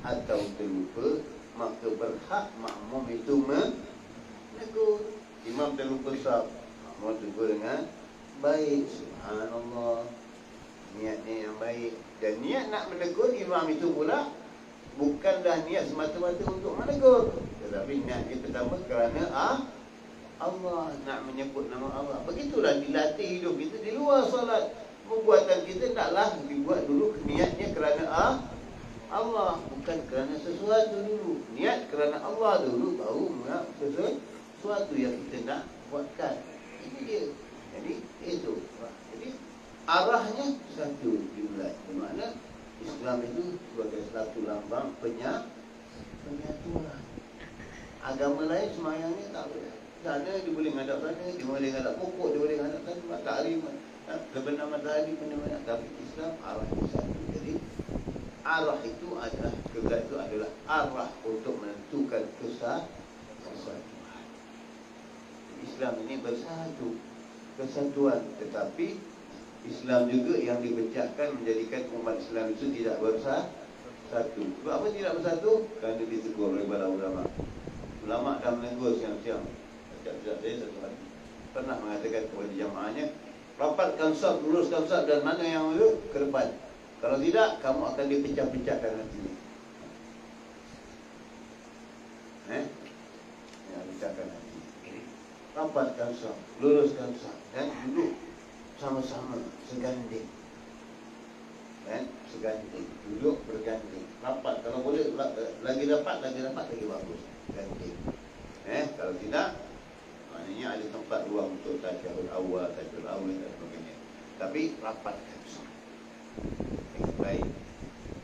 atau terlupa, maka berhak makmum itu menegur. Imam terlupa saf, makmum tegur dengan baik, subhanallah, niatnya yang baik. Dan niat nak menegur imam itu pula bukanlah niat semata-mata untuk menegur, tetapi niatnya pertama kerana Allah, nak menyebut nama Allah. Begitulah dilatih hidup kita di luar solat. Perbuatan kita taklah dibuat dulu niatnya kerana Allah, bukan kerana sesuatu dulu. Niat kerana Allah dulu, baru sesuatu yang kita nak buatkan. Ini dia. Jadi itu. Jadi arahnya satu dimulai. Bermakna Islam itu sebagai satu lambang penyatuan. Agama lain semayangnya tak boleh. Sana dia boleh ngadap sana, dia boleh ngadap pokok, dia boleh ngadap sana, matahari, kebenar matahari, benar-benar. Tapi Islam arah itu satu. Jadi arah itu adalah, kiblat itu adalah arah untuk menentukan kesatuan. Islam ini bersatu, kesatuan. Tetapi Islam juga yang dipecahkan menjadikan umat Islam itu tidak bersatu. Sebab apa tidak bersatu? Kerana ditegur oleh para ulama. Ulama dah menegur siang-siang. Sekejap saya satu hari pernah mengatakan kepada jamaahnya, rapatkan saf, luruskan saf, dan mana yang dulu ke depan. Kalau tidak, kamu akan dipecah-pecahkan nantinya. Yang pecahkan nanti. Rapatkan saf, luruskan saf, dan duduk sama-sama seganding. Seganding, duduk berganding, rapat. Kalau boleh lagi rapat, lagi bagus. Ganding. Kalau tidak, maknanya ada tempat ruang untuk tasyahud awal dan sebagainya. Tapi rapatkan semua. Baik.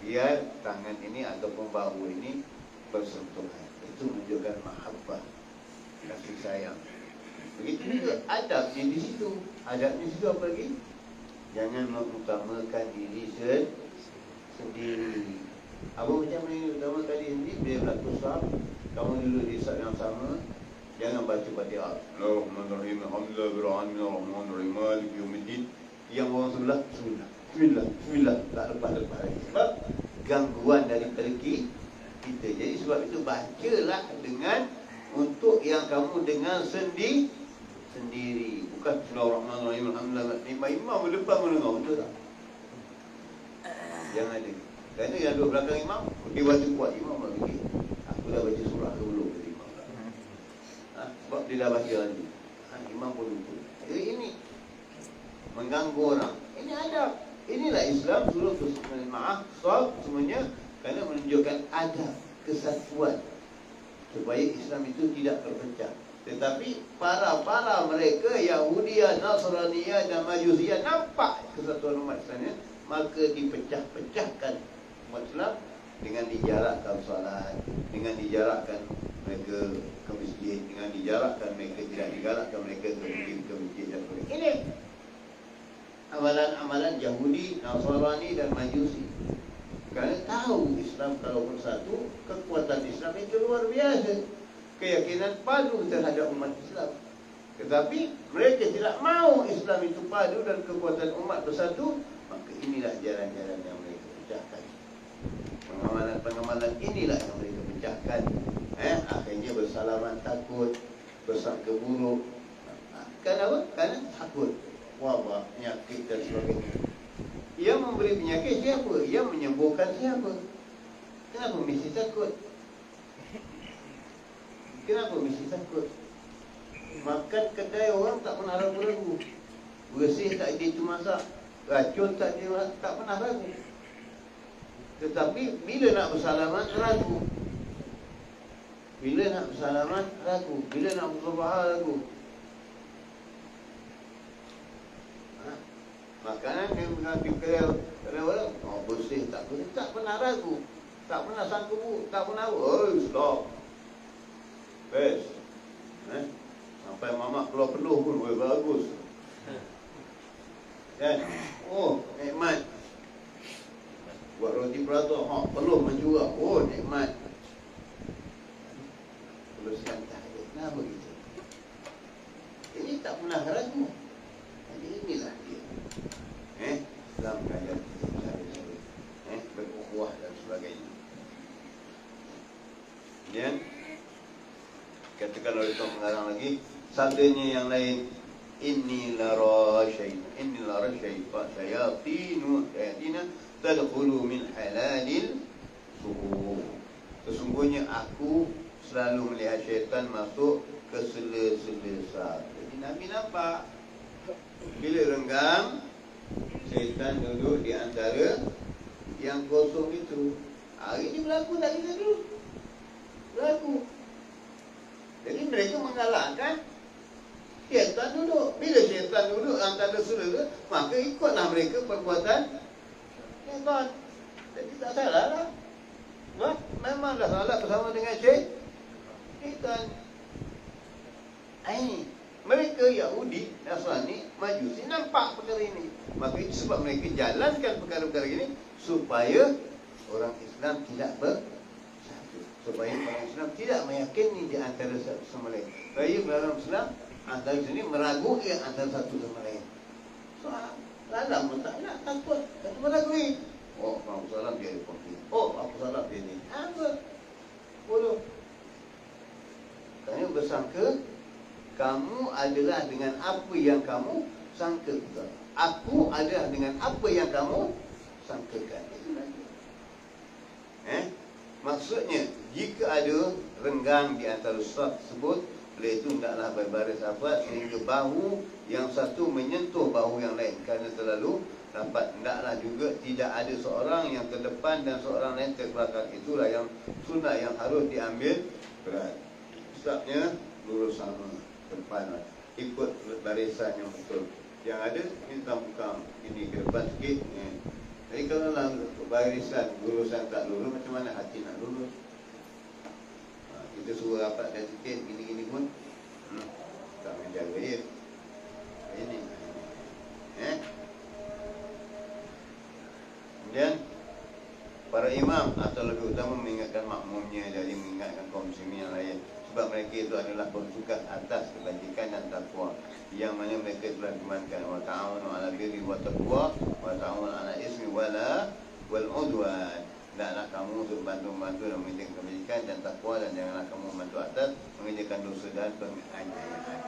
Biar tangan ini ataupun bahu ini bersentuhan. Itu menunjukkan mahabbah, kasih sayang. Begitu juga adabnya di situ. Adabnya di situ apa lagi? Jangan mengutamakan diri sendiri. Apa macam ini utamakan diri sendiri? Bila berlaku sahab, kamu dulu di saat yang sama, jangan baca Fatihah. Bismillahirrahmanirrahim. Alhamdulillah rabbil alamin arrahmanirrahim maliki yaumiddin. Yang orang sebelah bismillah. Tak lepas-lepas lagi. Sebab gangguan daripada kita. Jadi sebab itu bacalah dengan untuk yang kamu dengar sendiri. Bukan Bismillahirrahmanirrahim alhamdulillah. Imam depan mendengar, betul tak? Jangan ada. Kerana yang duduk belakang imam, dia baca kuat, imam tak fikir. Aku dah baca surah dulu kata imam. Sebab dia dah baca lagi. Imam pun lupa. Jadi ini mengganggu orang. Ini adab. Inilah Islam, suruh maaf, soal semuanya kerana menunjukkan adab, kesatuan, supaya Islam itu tidak terpecah. Tetapi para mereka Yahudiyah, Nasraniyah dan Majusiyah nampak kesatuan umat Islam, maka dipecah-pecahkan umat Islam dengan dijarakkan salat, dengan dijarakkan mereka ke masjid, dengan dijarakkan mereka, tidak digalakkan mereka ke masjid dan sebagainya. Ini amalan-amalan Yahudi, Nasrani dan Majusi. Kerana tahu Islam kalau bersatu, kekuatan Islam itu luar biasa. Keyakinan padu terhadap umat Islam. Tetapi mereka tidak mahu Islam itu padu dan kekuatan umat bersatu. Maka inilah jalan-jalan yang mereka pecahkan. Pengamalan inilah yang mereka pecahkan. Akhirnya bersalaman takut, bersangka buruk. Kenapa? Kerana takut wabak, penyakit dan sebagainya. Ia memberi penyakit siapa? Ia menyembuhkan siapa? Kenapa mesti takut? Kenapa mesti takut? Makan kedai orang tak pernah ragu-ragu. Bersih tak dia tu masak, racun tak dia tak pernah ragu. Tetapi bila nak bersalaman ragu. Bila nak bersalaman ragu. Bila nak bersabahar ragu. Makanan yang mengambil kedai orang, bersih tak bersih, tak pernah ragu. Tak pernah sangka buruk, tak pernah stop. Best. Sampai mamak keluar peluh pun bagus. Kan? Oh, nikmat. Buat roti prata, peluh menjurah. Oh, nikmat. Kebersihan tak ada. Kenapa gitu? Ini tak pernah ragu. Jadi inilah dia. Islam kajian berukhuwah dan sebagainya. Kemudian katakan oleh Tuan Pengarang lagi, sabdanya yang lain, inni lara syayatinu tadkhulu min halalil subuh. Sesungguhnya aku selalu melihat syaitan masuk ke sela-sela. Jadi Nabi nampak bila renggang, syaitan duduk di antara yang kosong itu. Hari ini berlaku tak kita dulu? Berlaku. Jadi mereka mengalahkan syaitan duduk. Bila syaitan duduk antara sela, maka ikutlah mereka perbuatan syaitan. Jadi tak salah lah. Memanglah salah bersama dengan Tuan. Ini mereka Yahudi, Nasrani, Majusi nampak perkara ini. Maka itu sebab mereka jalankan perkara-perkara ini supaya orang Islam tidak bersatu, supaya orang Islam tidak meyakini di antara satu sama lain. Supaya dalam Islam antara sini meragukan antara satu sama lain. So, dalam tak nak takut, tak meragui. Oh, aku salah dia konflik. Oh, aku salah dia ni. Apa? Bodoh. Kerana bersangka kamu adalah dengan apa yang kamu sangka. Aku adalah dengan apa yang kamu sangkakan. Maksudnya, jika ada renggang di antara saf tersebut, oleh itu hendaklah berbaris rapat sehingga bahu yang satu menyentuh bahu yang lain. Kerana terlalu rapat. Hendaklah juga tidak ada seorang yang terdepan dan seorang lain terbelakang. Itulah yang sunnah yang harus diambil berat. Sebabnya lurus sama depan, ikut barisan yang betul. Yang ada minta buka ini ke depan sikit. Jadi kalau lah barisan lurusan tak lurus, macam mana hati nak lurus? Kita suruh rapat dan sikit gini-gini pun tak menjaga dia. Ini kemudian para imam atau lebih utama mengingatkan makmumnya dari mengingatkan kaum muslimin yang lain. Sebab mereka itu adalah pasukan atas kebajikan dan takwa, yang mana mereka telah firmankan wa ta'awunu 'ala birri wa taqwa wa ta'awunu 'ala ismi wal udwan. Hendaklah kamu untuk membantu dan mengerjakan kebajikan dan takwa, dan janganlah kamu membantu atas mengerjakan dosa dan penganiayaan.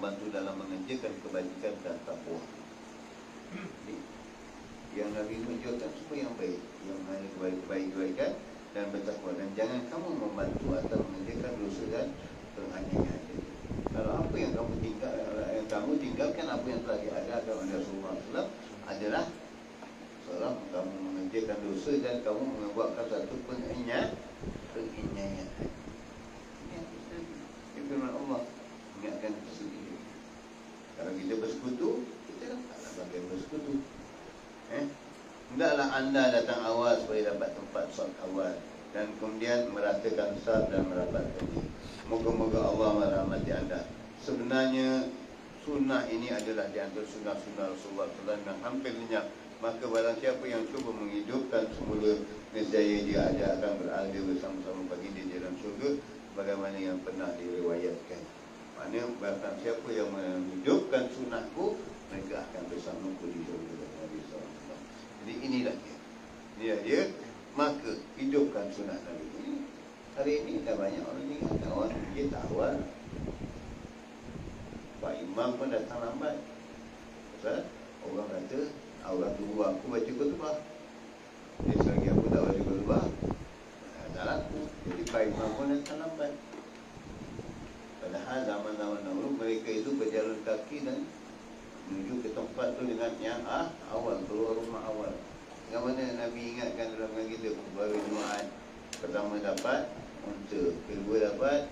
membantu dalam mengerjakan kebajikan dan takwa. Yang Nabi menunjukkan semua yang baik, yang mana kebaikan dan bertakwa, dan jangan kamu membantu atau mengerjakan dosa dan penganiayaan. Kalau apa yang kamu tinggal, yang kamu tinggalkan apa yang telah diajarkan oleh Rasulullah SAW adalah seorang kamu mengerjakan dosa dan kamu membuatkan satu penginayatan. Firman Allah mengingatkan sendiri. Kalau kita bersekutu, kita taklah pakai bersekutu. Hendaklah anda datang awal supaya dapat tempat solat awal dan kemudian meratakan saf dan merapatkan diri. Moga-moga Allah merahmati anda. Sebenarnya sunnah ini adalah di antara sunnah-sunnah Rasulullah SAW yang hampir lenyap. Maka barang siapa yang cuba menghidupkan semula, nescaya dia akan berada bersama-sama baginda di dalam syurga bagaimana yang pernah diriwayatkan. Maknanya barang siapa yang menghidupkan sunnahku, mereka akan bersamaku di syurga Nabi SAW. Jadi inilah dia. Maka hidupkan sunnah Nabi ini. Hari ini dah banyak orang ingat orang dia awal. Pak Imam pun datang lambat. Pasal orang kata orang tunggu aku baca khutbah. Dia selagi aku tak baca khutbah, tak laku. Jadi Pak Imam pun datang lambat. Padahal zaman-zaman dahulu mereka itu berjalan kaki dan menuju ke tempat tu dengan yang awal, keluar rumah awal. Yang mana Nabi ingatkan dalam kita baru Jumaat. Pertama dapat unta, kedua dapat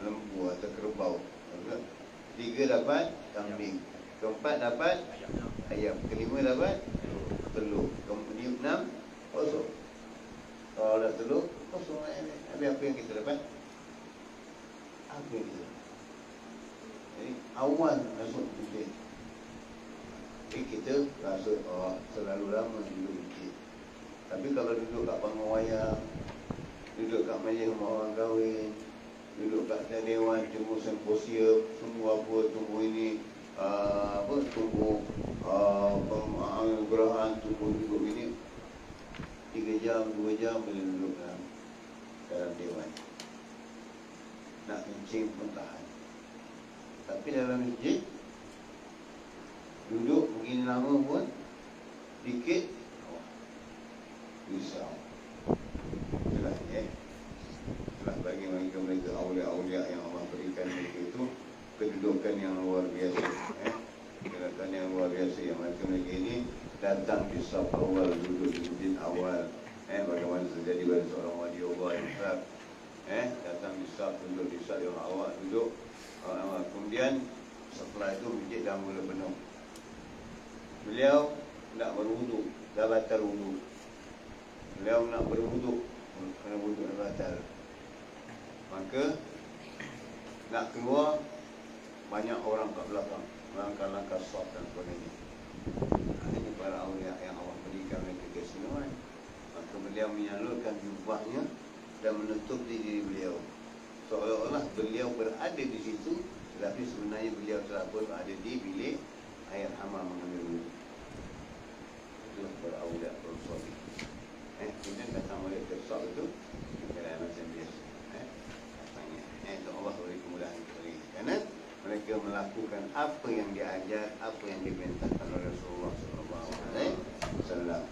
lembu atau kerbau, tiga dapat kambing, keempat dapat ayam, kelima dapat telur, kemudian enam kosong. Kalau dah telur kosong, habis apa yang kita dapat? Apa yang kita dapat? Jadi awal masuk masjid. Jadi kita rasa selalu lama duduk masjid. Tapi kalau duduk kat panggung wayang, duduk kat majlis rumah orang kahwin, duduk kat dewan, tunggu simposium, tunggu apa, tunggu ini, tunggu penganugerahan, tunggu duduk ini 3 jam, 2 jam boleh duduk dalam dewan. Nak kencing pun tahan. Tapi dalam masjid duduk begini lama pun dikit risau. Itulah itulah bagi mereka awliya-awliya yang Allah berikan mereka itu kedudukan yang luar biasa. Kedudukan yang luar biasa yang mereka ini datang di saf awal, duduk di masjid awal. Bagaimana terjadi pada seorang wali Allah yang besar. Datang di saf, duduk di saf yang awal, duduk. Kemudian setelah itu masjid dah mula penuh. Beliau nak berwuduk, dah batal wuduk. Beliau nak berwuduk, kena wuduk dah batal. Maka nak keluar, banyak orang kat belakang, langkah-langkah saf dan sebagainya. Ini para awliya yang Allah berikan mereka keistimewaan. Maka beliau menyalurkan jubahnya dan menutup diri beliau, seolah-olah beliau berada di situ, tetapi sebenarnya beliau telah pun ada di bilik air hamam mengambil wuduk. Itulah para awliya Rasulullah. Kemudian datang oleh kesal itu dalam macam biasa. Datangnya. Itu Allah beri kemudahan kepada kita. Kerana mereka melakukan apa yang diajar, apa yang diperintahkan oleh Rasulullah SAW.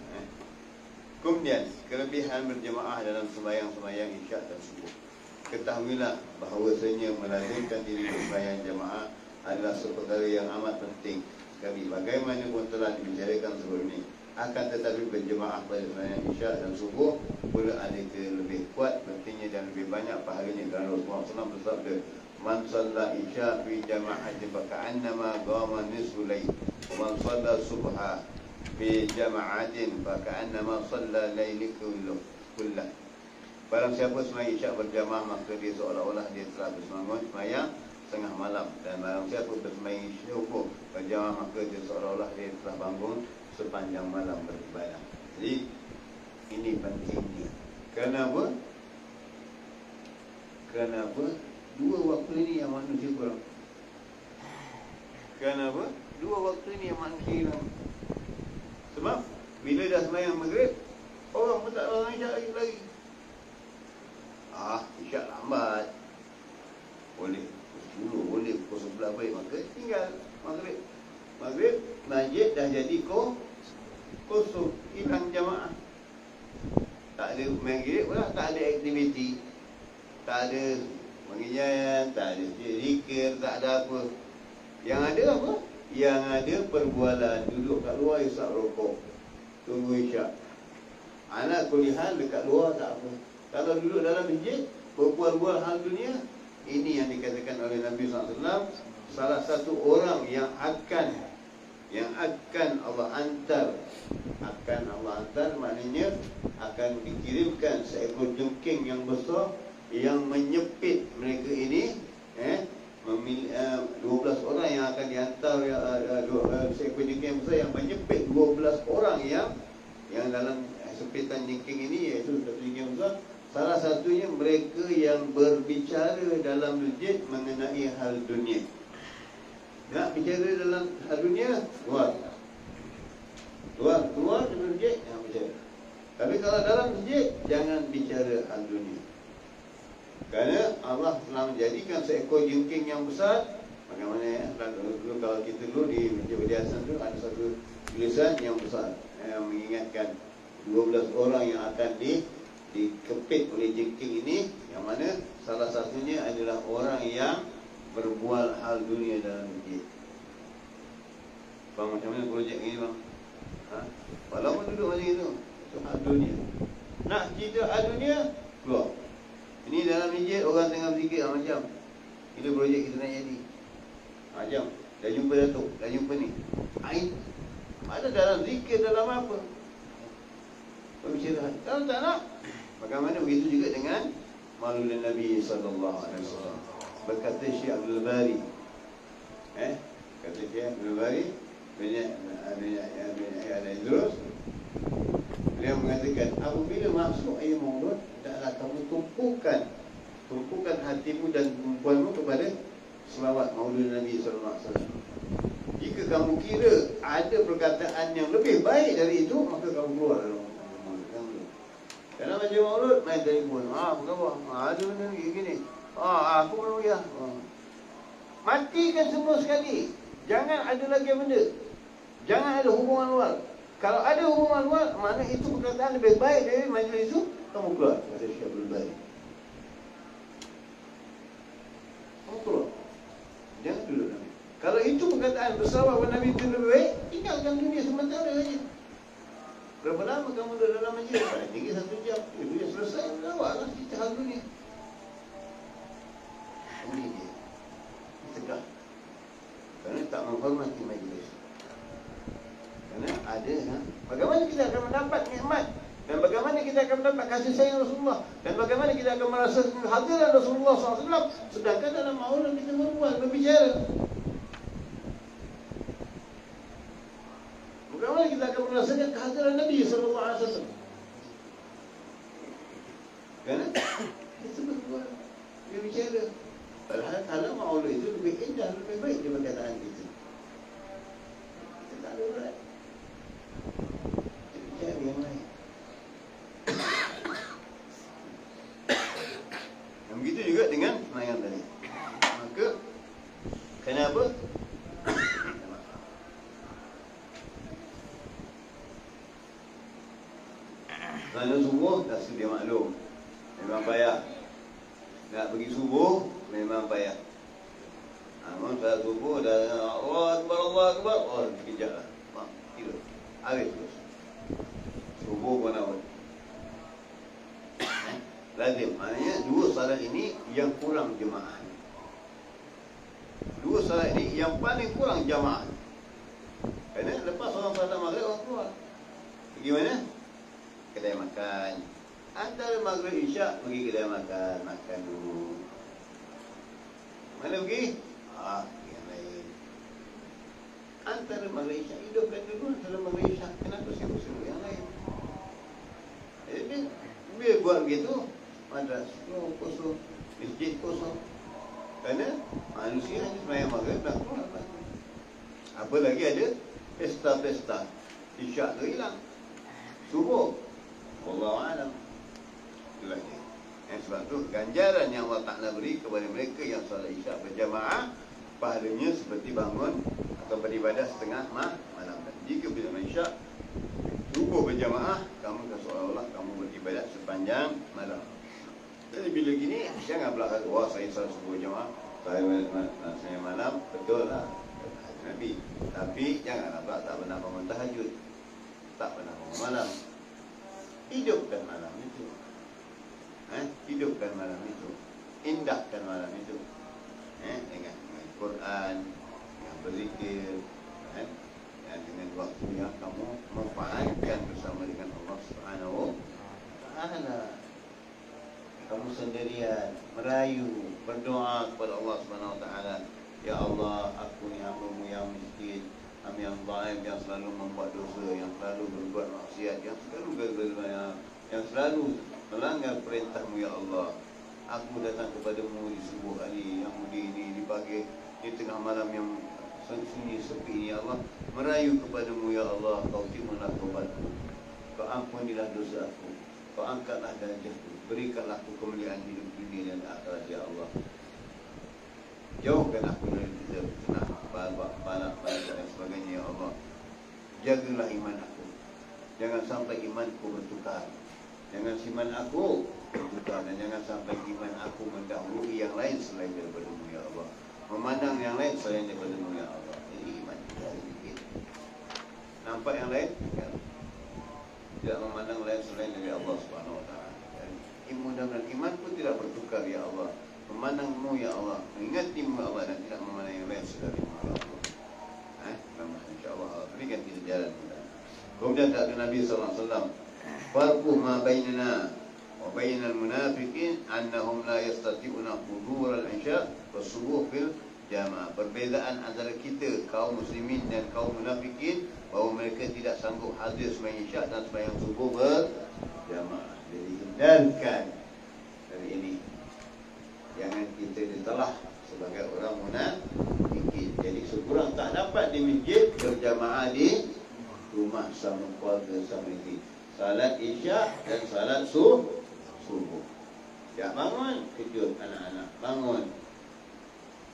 Kemudian kelebihan berjemaah dalam sembahyang-sembahyang isyak dan subuh. Ketahuilah bahawasanya melazimkan diri bersembahyang jemaah adalah perkara yang amat penting sekali. Bagaimanapun telah dibicarakan sebelum ini. Akan tetapi berjemaah pada sembahyang isyak dan subuh pula ada lebih kuat pentingnya dan lebih banyak pahalanya. Kerana Rasulullah SAW bersabda, "Man shalla isya fi jama'atin fa ka'annama qama nisfu lail, wa man shalla subha fi jama'atin fa ka'annama shalla laili kullah." Barang siapa sembahyang isyak berjamaah, maka dia seolah-olah dia telah bersemangat sembahyang setengah malam. Dan barang siapa bersembahyang subuh berjamaah, maka dia seolah-olah dia telah bangun sepanjang malam beribadah. Jadi ini pentingnya. Kenapa? Kenapa dua waktu ini yang manusia kurang? Kenapa dua waktu ini yang manusia hilang? Sebab bila dah sembahyang maghrib, orang pun tak orang isyak lagi. Isyak lambat, boleh pukul 10, boleh pukul 11 baik, maka tinggal maghrib. Maghrib, masjid dah jadi kosong, hilang jamaah. Tak ada maghrib pula, tak ada aktiviti, tak ada mengingat, tak ada zikir, tak ada apa. Yang ada apa? Yang ada perbualan, duduk kat luar isap rokok, tunggu isyak. Anak kuliah dekat luar tak apa. Kalau duduk dalam masjid berbual-bual hal dunia, ini yang dikatakan oleh Nabi SAW, salah satu orang yang akan Allah hantar, maknanya akan dikirimkan seekor jengking yang besar yang menyepit mereka ini, 12 orang yang akan dihantar, seekor jengking yang besar yang menyepit 12 orang yang dalam sepitan jengking ini, iaitu satu jengking yang besar. Salah satunya mereka yang berbicara dalam masjid mengenai hal dunia. Nak bicara dalam hal dunia, keluar dari masjid, jangan bicara. Tapi kalau dalam masjid, jangan bicara hal dunia. Kerana Allah telah menjadikan seekor jengking yang besar. Bagaimana ya? Dulu kalau kita dulu di Masjid Wali Hasan tu ada satu tulisan yang besar yang mengingatkan 12 orang yang akan dikepit oleh jengking ini, yang mana salah satunya adalah orang yang berbual hal dunia dalam masjid. Bang, macam mana projek ini bang? Walaupun duduk macam itu, itu hal dunia. Nak cerita hal dunia, keluar. Ini dalam masjid orang tengah berzikir macam ini projek kita nak jadi. Macam dah jumpa Datuk, dah jumpa ni. Ada dalam zikir, dalam apa? Pembicaraan. Kalau tak nak, bagaimana begitu juga dengan Maulid Nabi SAW. Berkata Syekh Abdul Bari, kata Syekh Abdul Bari banyak Idrus, beliau mengatakan, apabila masuk ayat maulud, hendaklah kamu tumpukan hatimu dan tumpuanmu kepada selawat Maulid Nabi SAW. Jika kamu kira ada perkataan yang lebih baik dari itu, maka kamu keluar dari maulud kamu. Kerana macam maulud, main telefon, apa khabar? Ada benda gini. Aku belum ya. Matikan semua sekali. Jangan ada lagi benda. Jangan ada hubungan luar. Kalau ada hubungan luar, mana itu perkataan lebih baik dari majlis itu, kamu keluar. Kata Syekh Abdul Bari. Kamu keluar. Jangan duduk Nabi. Kalau itu perkataan bersawab Nabi itu lebih baik, tinggalkan dunia sementara saja. Berapa lama kamu duduk dalam majlis? Tinggi 1 jam. Itu dia selesai. Lawaklah cerita hal dunia. Ini dia tegak. Kerana tak menghormati majlis. Kerana ada bagaimana kita akan mendapat nikmat, dan bagaimana kita akan mendapat kasih sayang Rasulullah, dan bagaimana kita akan merasa hadiran Rasulullah SAW, sedangkan dalam maulid kita berbicara. Bagaimana kita akan merasakan kehadiran Nabi SAW? Kerana kita berbicara. Padahal kalau maulid itu lebih indah, lebih baik daripada perkataan kita. Kita tak ada berat. Kita bicara yang lain. Dan begitu juga dengan semayang tadi. Maka kenapa? Kerana subuh dah sedia maklum, memang payah. Nak pergi subuh memang payah. Namun saat subuh dah Allah Akbar, oh sekejap lah. Kira habis terus. Subuh pun awal. Lazim, maknanya dua salat ini yang kurang jemaah. Dua salat ini yang paling kurang jemaah. Kerana lepas orang salat maghrib, orang keluar. Pergi mana? Kedai makan. Antara maghrib isyak pergi kedai makan, makan dulu. Mana pergi? Yang lain. Antara maghrib isyak, hidupkan dulu antara maghrib isyak. Kenapa sibuk-sibuk yang lain? Jadi bila buat begitu, madras kosong, masjid kosong. Kerana manusia hanya sembahyang maghrib dah keluar. Apa lagi ada? Pesta-pesta. Isyak tu hilang. Subuh. Wallahualam. Itulah dia. Sebab tu ganjaran yang Allah Ta'ala beri kepada mereka yang salat isyak berjamaah, pahalanya seperti bangun atau beribadah setengah malam. Jika bila isyak subuh berjamaah, kamu seolah-olah kamu beribadat sepanjang malam. Jadi bila bila gini, jangan pula kata, wah saya salat subuh jemaah, saya malam, betul lah Nabi. Tapi janganlah pula tak pernah bangun tahajud, tak pernah bangun malam. Hidupkan malam itu, hidupkan malam itu, indahkan malam itu, dengan Quran, dengan berzikir, dengan waktu yang kamu manfaatkan bersama dengan Allah Subhanahu wa Ta'ala. Kamu sendirian merayu, berdoa kepada Allah Subhanahu wa Ta'ala, ya Allah, aku ni hamba-Mu yang miskin, hamba yang zalim, yang selalu membuat dosa, yang selalu berbuat maksiat, yang selalu melanggar perintah-Mu, ya Allah. Aku datang kepadamu di subuh hari yang mulia ini, di pagi, di tengah malam yang sunyi sepi ini, ya Allah, merayu kepadamu, ya Allah. Kau timurlah taubatku, Kau ampunilah dosa aku, Kau angkatlah darjatku, berikanlah aku kemuliaan hidup dunia dan akhirat, ya Allah. Jauhkan aku dari fitnah, balak dan sebagainya, ya Allah. Jagalah iman aku, jangan sampai imanku bertukar, jangan iman aku bertukar, dan jangan sampai iman aku mendahului yang lain selain daripada-Mu, ya Allah. Memandang yang lain selain daripada-Mu, ya Allah. Jadi iman kita sedikit, nampak yang lain, ya, tidak memandang lain selain dari Allah Subhanahu wa Ta'ala. Mudah-mudahan iman pun tidak bertukar, ya Allah. Memandang-Mu, ya Allah, mengingati-Mu, ya Allah, dan tidak memandang yang lain selain-Mu, ya Allah. InsyaAllah Allah berikan kita jalan. Kemudian kata Nabi SAW, farqu ma bainana wa bainal munafiqin annahum la yastati'una hudur al-isya wa subuh fil jamaah. Perbezaan antara kita kaum muslimin dan kaum munafikin, bahawa mereka tidak sanggup hadir sembahyang isyak dan sembahyang subuh berjamaah. Jadi hindarkan dari ini, jangan kita ditelah sebagai orang munafikin. Jadi sekurang tak dapat di masjid, berjamaah di rumah sama keluarga, sama isteri, salat isyak dan salat subuh. Ya, bangun, kejut anak-anak, bangun.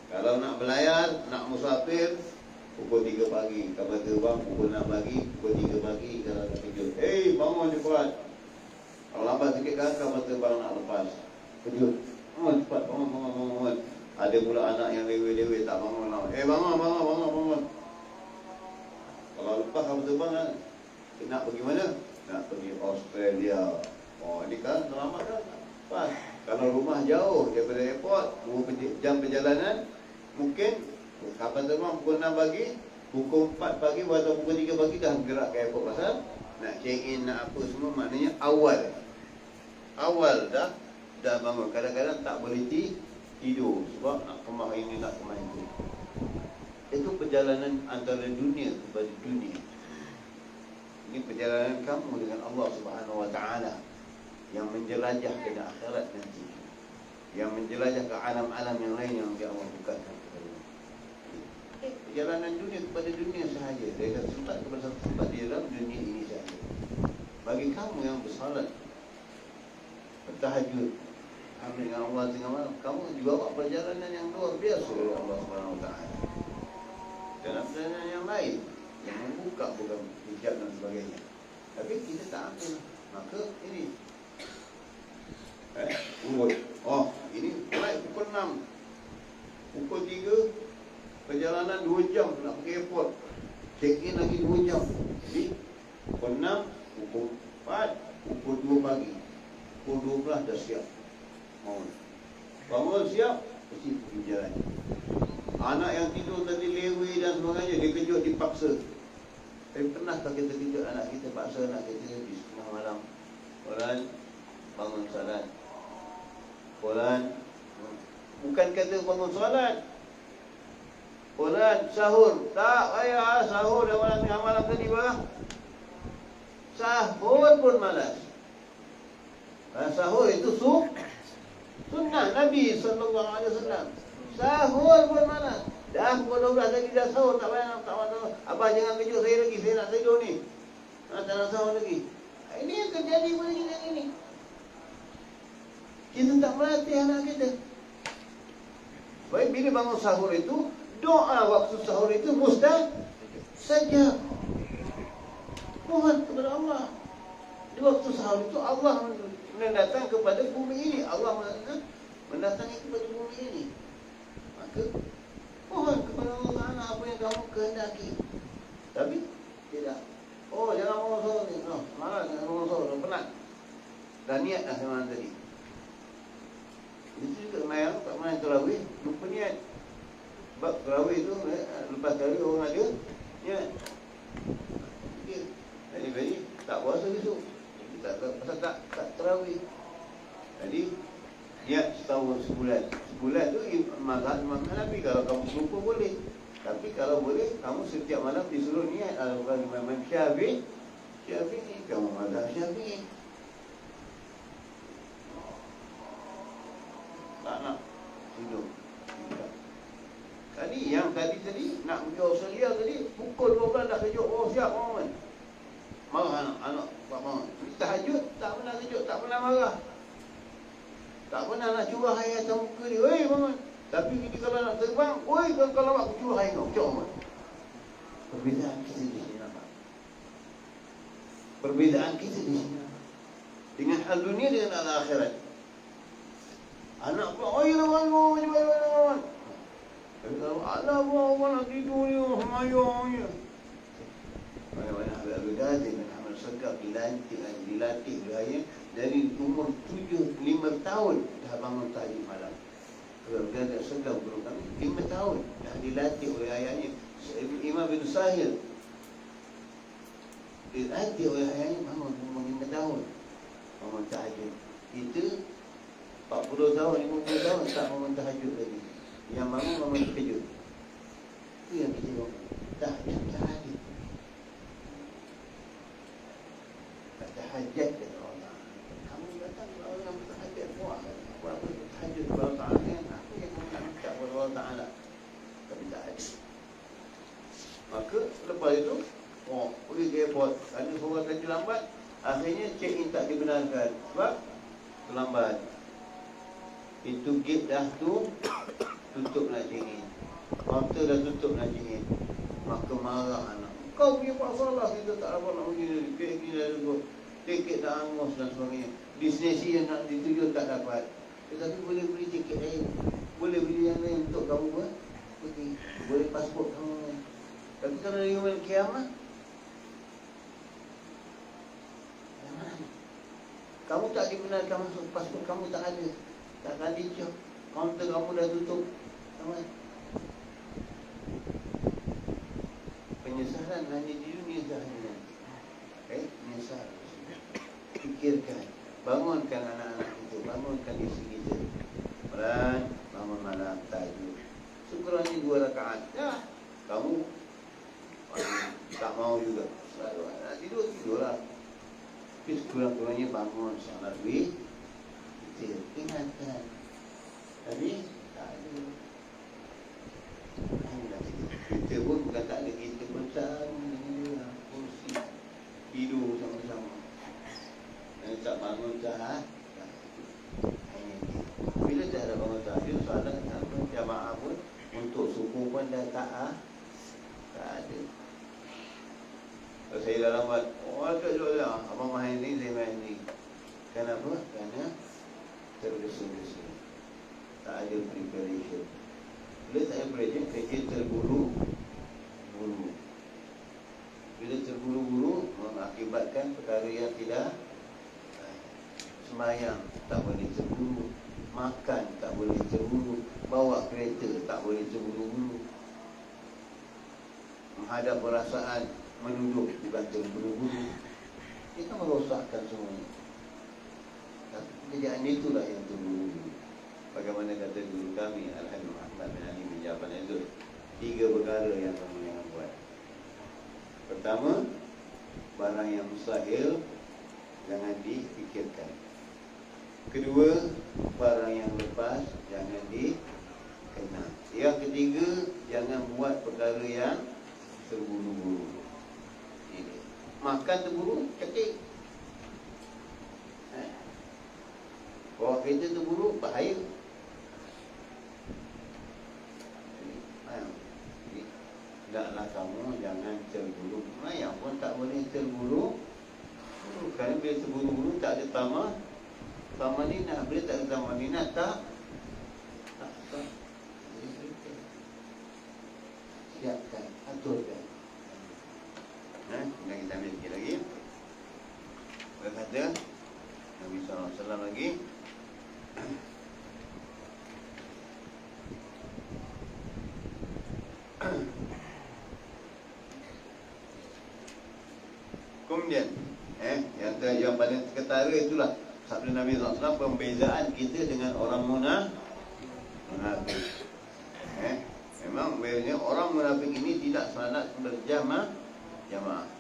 Kalau nak belayar, nak musafir, pukul 3 pagi. Kalau terbang pukul 6 pagi, pukul 3 pagi, kalau nak kejut, hey, bangun cepat. Kalau lambat sikit kan, kalau terbang nak lepas, kejut, bangun cepat, bangun. Ada pula anak yang lewe-lewe tak bangun lah. Bangun. Kalau lepas kapal terbang kan, nak pergi mana? Nak pergi Australia. Oh, ini kan selamat kan? Pas. Kalau rumah jauh daripada airport, 2 jam perjalanan, mungkin kapal terbang pukul 6 pagi, pukul 4 pagi atau pukul 3 pagi dah bergerak ke airport. Pasal nak check in, nak apa semua, maknanya awal dah bangun. Kadang-kadang tak boleh tidur sebab nak kemah ini, nak kemah itu. Itu perjalanan antara dunia kepada dunia. Ini perjalanan kamu dengan Allah Subhanahu wa Ta'ala, yang menjelajah ke akhirat nanti, yang menjelajah ke alam-alam yang lain yang Allah bukakan kepada. Perjalanan dunia kepada dunia sahaja, dari satu tempat kepada satu tempat di dalam dunia ini sahaja. Bagi kamu yang bersalat, bertahajud, amin dengan Allah tengah malam, kamu juga buat perjalanan yang luar biasa dari Allah Subhanahu wa Ta'ala. Dan perjalanan yang lain yang membuka bukan hijab dan sebagainya, tapi kita tak ambil. Maka ini urut. Oh, ini flight pukul 6, pukul 3 perjalanan 2 jam nak pergi airport, check in lagi 2 jam. Jadi pukul 6, pukul 4, pukul 2 pagi, pukul 12 dah siap. Bangun siap, mesti pergi jalan. Anak yang tidur tadi lewe dan sebagainya, dia kejut, dipaksa. Tapi pernah tak kita kejut anak kita, paksa anak kita di tengah malam, Quran, bangun salat. Quran, bukan kata bangun salat, Quran, sahur. Tak payah sahur dah malam tadi bah. Sahur pun malas. Sahur itu sunnah Nabi SAW. Sahur pun malas. Dah pukul 12 tadi dah sahur, tak payah, tak payah. Abah jangan kejut saya lagi, saya nak tidur ni. Tak nak sahur lagi. Ini yang terjadi pada kita ini. Kita tak melatih anak kita. Baik, bila bangun sahur itu, doa waktu sahur itu mustajab. Mohon kepada Allah. Di waktu sahur itu Allah datang kepada bumi ini. Allah mendatangi kepada bumi ini. Maka mohon kepada Allah Ta'ala apa yang kamu kehendaki. Tapi tidak. Oh, jangan mengosor ni. No, malas jangan mengosor, penat. Dah niat dah semalam tadi. Itu juga mayang tak pernah terawih, lupa niat. Sebab terawih tu lepas terawih orang ada niat. Jadi tak puasa besok. Pasal tak terawih. Jadi niat setahun sebulan. Sebulan tu mazhab Imam Hanafi. Kalau kamu lupa boleh. Tapi kalau boleh, kamu setiap malam disuruh niat. Kalau Imam Syafi'i, kamu mazhab Syafi'i. Tak nak hidup. Tadi nak pergi Australia tadi, pukul 12 dah kejut. Oh, siap orang. Marah anak buat marah. Tahajud tak pernah kejut, tak pernah marah. Tak pernah nak curah air atas muka dia. Weh bangun. Tapi kita kalau nak terbang, weh kalau aku curah air kau, macam mana? Perbezaan kita di sini nampak. Perbezaan kita di sini nampak. Dengan hal dunia dengan hal akhirat. Anak pula, oh ya bangun, macam. Tapi kalau alah buat nak tidur ni, semayang je. Mana-mana Habib Ghazali bin Ahmad Sagaf dilatih beraya dari umur 5 tahun dah bangun tahajud malam. Habib Ghazali Sagaf guru kami 5 tahun dah dilatih oleh ayahnya Imam bin Sahil. Dilatih oleh ayahnya bangun umur 5 tahun bangun tahajud. Kita 40 tahun, 50 tahun tak bangun tahajud lagi. Yang bangun terkejut. Itu yang kita bangun. Tahajud tahajud. Tahajud kata Allah. Kamu datang kepada orang yang bertahajud. Wah, apa bertahajud kepada Allah Ta'ala kan? Apa yang kamu nak minta kepada Allah Ta'ala? Tapi tak ada. Maka lepas itu, pergi ke airport. Ada seorang kerja lambat. Akhirnya check-in tak dibenarkan. Sebab terlambat. Pintu gate dah tu tutup nak check-in. Kaunter dah tutup nak check-in. Maka marah anak. Kau punya masalah, kita tak dapat nak pergi. Kek-kek dah duduk. Tiket dah angus dan sebagainya. Destinasi yang nak dituju tak dapat. Tetapi boleh beli tiket lain. Boleh beli yang lain untuk kamu pergi. Boleh pasport kamu. Tapi kalau dari hari kiamat, kamu tak dibenarkan masuk. Pasport kamu tak ada. Tak ada job. Kaunter kamu dah tutup. Tamat. Penyesalan hanya di dunia sahaja. Menyesal. Fikirkan. Bangunkan anak-anak kita. Bangunkan isteri kita. Pelan. Bangun malam. Tahajud. Sekurangnya 2 rakaat. Ya. Kamu tak mau juga. Selalu nak tidurlah. Tapi sekurang-kurangnya bangun. Salat kita ingatkan. Tapi tak ada. Kita pun bukan tak ada. Kita pun sama. Kursi tidur sama-sama. Dan tak bangun tahajud. Bila dah ada bangun tahajud, soalan jamaah pun untuk subuh pun dah tak ada. Kalau saya dah lambat, agak juga lah. Abang main ni, saya main ni. Kenapa? Kerana tergesa-gesa. Tak ada preparation. Bila tak ada preparation, kerja terburu-buru. Bila terburu-buru, mengakibatkan perkara yang tidak. Sembahyang tak boleh terburu. Makan tak boleh terburu. Bawa kereta tak boleh terburu-buru. Menghadap perasaan, menunduk bukan terburu-buru. Kita merosakkan semuanya. Kejadian itulah yang terburu-buru. Bagaimana kata guru kami Al-Habib Muhammad bin Ali bin Ja'far Nazir, 3 perkara yang kamu jangan buat. Pertama, barang yang mustahil jangan difikirkan. Kedua, barang yang lepas jangan dikenal. Yang ketiga, jangan buat perkara yang terburu-buru. Makan terburu, ketik. Bawa kereta terburu, bahaya. Hendaklah kamu jangan terburu. Yang pun tak boleh terburu. Kerana bila terburu-buru tak ada tamah Tamanina, boleh tak tamanina? Tak. Siapkan, aturkan. Kemudian kita ambil sikit lagi. Berkata Nabi SAW lagi, kemudian yang paling ketara itulah sabda Nabi SAW, pembezaan kita dengan orang munafik. Memang biasanya orang munafik ini tidak salat berjamaah,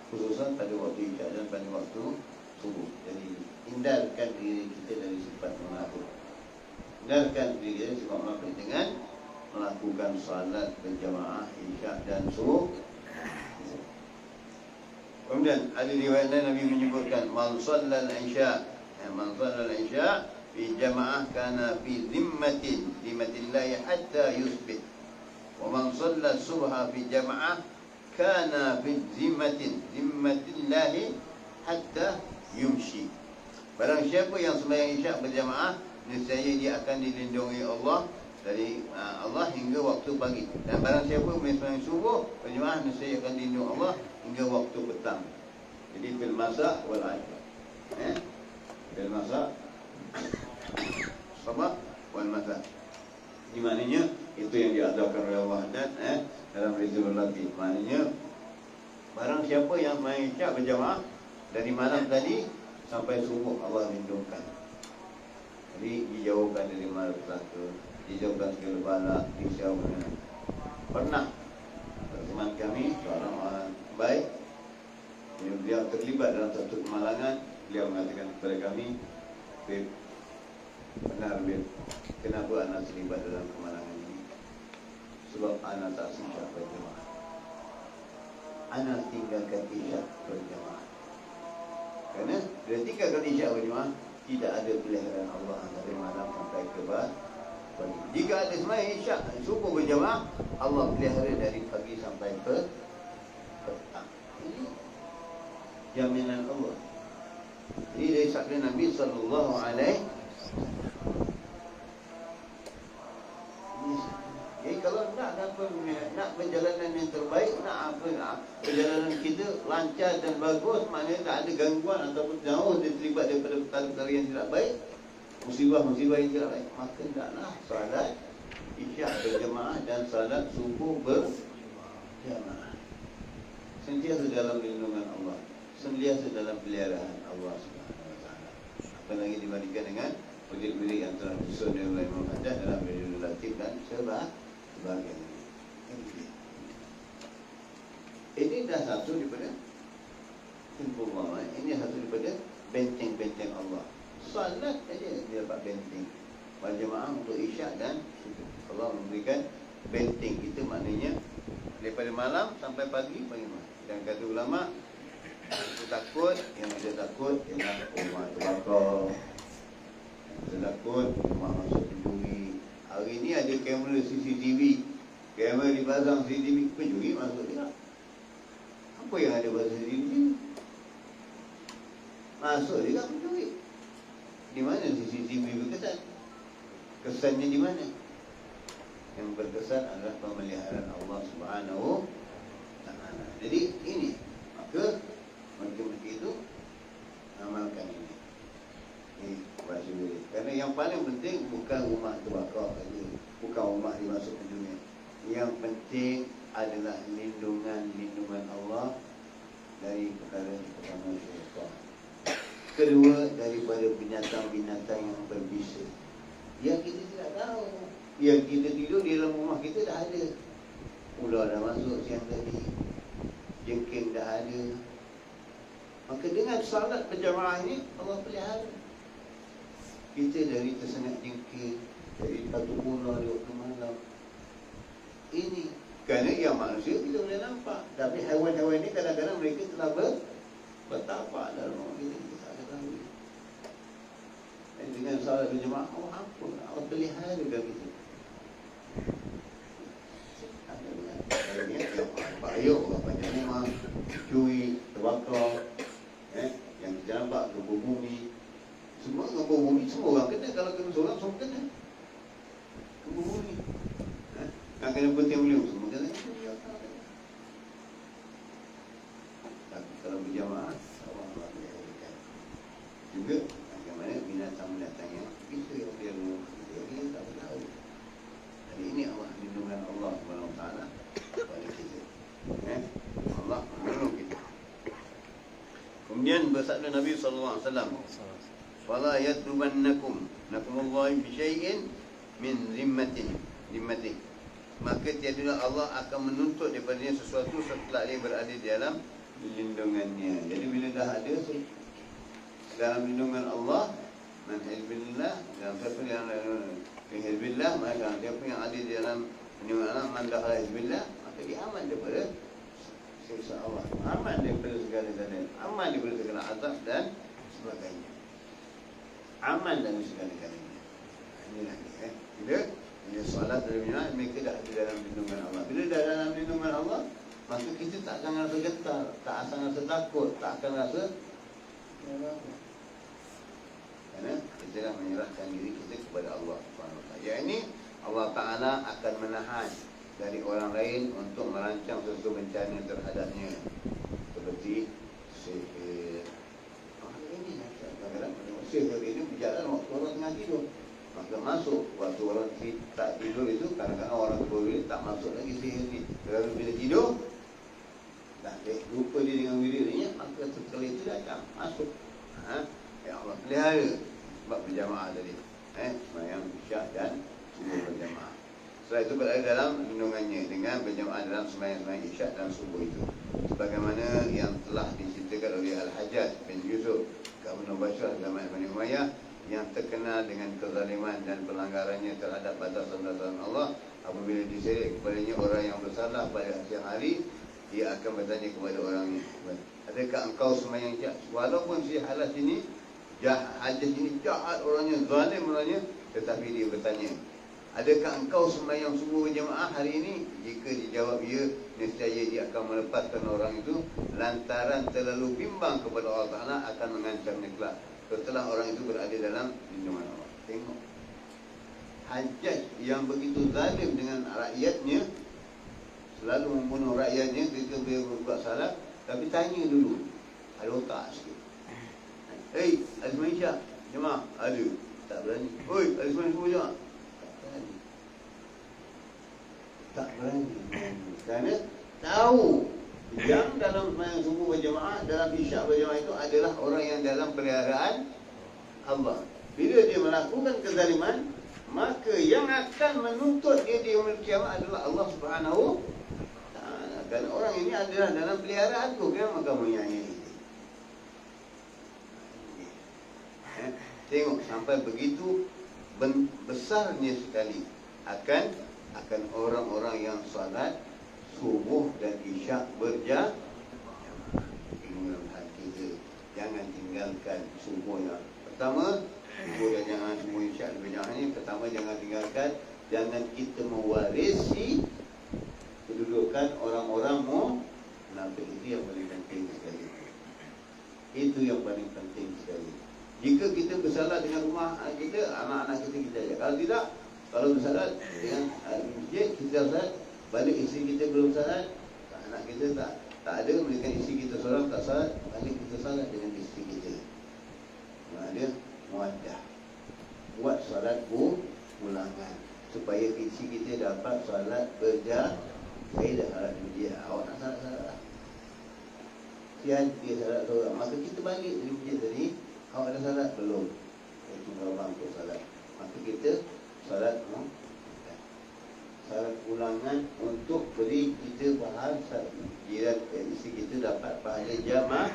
khususan pada waktu isyak dan pada waktu subuh. Jadi hindarkan diri kita dari sifat munafik. Hindarkan diri kita dari sifat munafik dengan melakukan salat berjamaah isyak dan subuh. Kemudian ada riwayat lain Nabi menyebutkan man shallal isya, fi jamaah kana fi zimmatillahi hatta yusbih. Wa man shallal subha fi jamaah kana fi zimmatillahi hatta yumshi. Barang siapa yang sembahyang isyak berjamaah, nescaya dia akan dilindungi Allah dari Allah hingga waktu pagi. Dan barang siapa sembahyang subuh berjamaah, nescaya akan dilindungi Allah hingga waktu petang. Jadi fil masa wal asar. Fil masa sabah wal masa. Ini maknanya itu yang diadakan oleh Allah dan dalam Rizul Latif. Maknanya barang siapa yang sembahyang isyak berjamaah dari malam tadi sampai subuh, Allah lindungkan. Jadi dijauhkan dari malapetaka, dijauhkan segala bala, dijauhkan. Pernah teman kami seorang orang baik, beliau terlibat dalam satu kemalangan. Beliau mengatakan kepada kami, Beb, benar Beb, kenapa anak terlibat dalam kemalangan ini? Sebab anak tak sempat berjamaah. Anak tinggalkan isyak berjamaah. Kerana dia tinggalkan isyak berjamaah, tidak ada peliharaan Allah dari malam sampai ke pagi. Jika ada sembahyang isyak subuh berjamaah, Allah pelihara dari pagi sampai ke petang. Ini jaminan Allah. Jadi dari sabda Nabi sallallahu alaihi. Jadi kalau nak perjalanan yang terbaik, nak perjalanan kita lancar dan bagus, maknanya tak ada gangguan ataupun jauh dia terlibat daripada perkara-perkara yang tidak baik, musibah-musibah yang tidak baik, maka hendaklah salat isyak berjamaah dan salat subuh berjamaah. Sentiasa dalam lindungan Allah, sentiasa dalam peliharaan Allah SWT. Apalagi dibandingkan dengan bilik-bilik yang telah disusun oleh Imam Haddad dalam Rizul Latif dan sebagainya. Ini dah satu daripada Simpulullah. Ini satu daripada benteng-benteng Allah. Salat saja dia dapat benteng. Berjamaah untuk isyak dan subuh. Allah memberikan benteng itu, maknanya daripada malam sampai pagi bagaimana. Dan kata ulama, itu takut, yang ada takut ialah rumah terbakar, takut rumah masuk pencuri. Hari ni ada kamera CCTV, kamera dipasang CCTV, pencuri masuk tidak. Apa yang ada pada CCTV? Masuk juga pencuri. Di mana CCTV berkesan? Kesannya di mana? Yang berkesan adalah pemeliharaan Allah Subhanahu Taala. Jadi ini, maka mereka itu amalkan ini. Ini bahasa diri. Kerana yang paling penting bukan rumah terbakar saja, bukan rumah dimasuk ke dunia. Yang penting adalah lindungan Allah dari perkara pertama syaitan. Kedua, daripada binatang-binatang yang berbisa yang kita tidak tahu. Yang kita tidur di dalam rumah kita dah ada. Ular dah masuk siang tadi, jengking dah ada. Maka dengan salat berjamaah ini Allah pelihara kita dari tersengat jengking, dari batu ular di waktu malam. Ini kerana yang manusia kita boleh nampak, tapi haiwan-haiwan ini kadang-kadang mereka telah bertapak dalam rumah kita tak ketahui. Dan dengan salat berjamaah, Allah ampun, Allah pelihara kita. Bahaya orang panjang rumah, curi, terbakar, yang kita nampak gempa bumi. Semua gempa bumi, semua kalau kena seorang kena. Kubur ni. Nak kena penting beliau semua kena. Tapi kalau berjamaah, Allah berkata. Juga bagaimana binatang-binatangnya kita yang dia rumah kita tak tahu. Jadi ini Allah lindungan Allah Subhanahu Taala kepada kita. Allah menolong kita. Kemudian bersabda Nabi sallallahu alaihi wasallam, "Fala yatlubannakum nakumullah bi syai'in min zimmatih." Maka tiadalah Allah akan menuntut daripadanya sesuatu setelah dia berada di dalam lindungannya. Jadi bila dah ada dalam lindungan Allah, man hizbillah, dalam siapa yang hizbillah, maka siapa yang ada di dalam lindungan Allah, man dakhala hizbillah, maka dia aman daripada siksa Allah, aman daripada segala-galanya, aman daripada segala azab dan sebagainya, aman dari segala-galanya. Inilah dia. Bila solat dari mana, mereka dah ada dalam lindungan Allah. Bila dah dalam lindungan Allah, maka kita tak akan rasa getar, tak akan rasa takut, tak akan rasa apa. Kerana kita dah menyerahkan diri kita kepada Allah SWT. Yang ini Allah Ta'ala akan menahan dari orang lain untuk merancang sesuatu bencana terhadapnya, seperti sihir. Ini kadang-kadang sihir ini berjalan waktu orang tengah tidur, maka masuk waktu orang tak tidur itu. Kadang-kadang orang tidur tak masuk lagi sihir ni. Kalau bila tidur dah lupa dia dengan wiridnya, maka setelah itu datang masuk. Ya Allah pelihara sebab berjamaah tadi, sembahyang isyak dan subuh berjamaah. Setelah itu berada dalam lindungannya dengan berjamaah dalam sembahyang isyak dan subuh itu, sebagaimana yang telah diceritakan oleh Al-Hajjaj bin Yusuf Ibn Bashar zaman Bani Umayyah, yang terkenal dengan kezaliman dan pelanggarannya terhadap batasan-batasan Allah. Apabila diseret kepadanya orang yang bersalah pada siang hari, dia akan bertanya kepada orangnya, adakah engkau sembahyang isyak? Walaupun si halas ini Hajjaj ini jahat orangnya, zalim orangnya, tetapi dia bertanya, adakah engkau sembahyang subuh berjamaah hari ini? Jika dijawab ya, nescaya dia akan melepaskan orang itu lantaran terlalu bimbang kepada Allah Ta'ala, akan mengancamnya kelak setelah orang itu berada dalam lindungan Allah. Tengok Hajjaj yang begitu zalim dengan rakyatnya, selalu membunuh rakyatnya ketika dia berbuat salah, tapi tanya dulu, ada otak sikit. Ada sembahyang isyak jemaah? Ada. Tak berani. Ada sembahyang subuh jemaah? Tak berani. Kerana tahu yang dalam sembahyang subuh berjemaah, dalam isyak berjemaah itu adalah orang yang dalam peliharaan Allah. Bila dia melakukan kezaliman, maka yang akan menuntut dia di yaumul kiamat adalah Allah Subhanahu Ta'ala. Kerana orang ini adalah dalam peliharaanku, kenapa kamu menyayangi? Tengok sampai begitu besarnya sekali akan orang-orang yang salat subuh dan isyak berjamaah. Dalam hati kita, jangan tinggalkan subuh yang pertama, subuh dan jangan subuh isyak berjamaah ini. Pertama, jangan tinggalkan, jangan kita mewarisi kedudukan orang-orang munafik. Itu yang paling penting sekali. Itu yang paling penting sekali. Jika kita bersalah dengan rumah kita, anak-anak kita aja. Kalau tidak, kalau bersalah dengan masjid, kita salat, balik isteri kita belum salat, anak kita tak ada, mereka isteri kita seorang tak salat, balik kita salat dengan isteri kita. Ada muaddah. Buat salat ulangan supaya isteri kita dapat salat berjamaah. Saya dah salat di masjid, awak nak salat lah. Sian dia salat seorang, maka kita balik dari masjid tadi, awak ada salat belum? Tinggal bangkit salat. Maka kita salat ulangan untuk beri kita faham jiran isteri kita dapat pahala jamaah.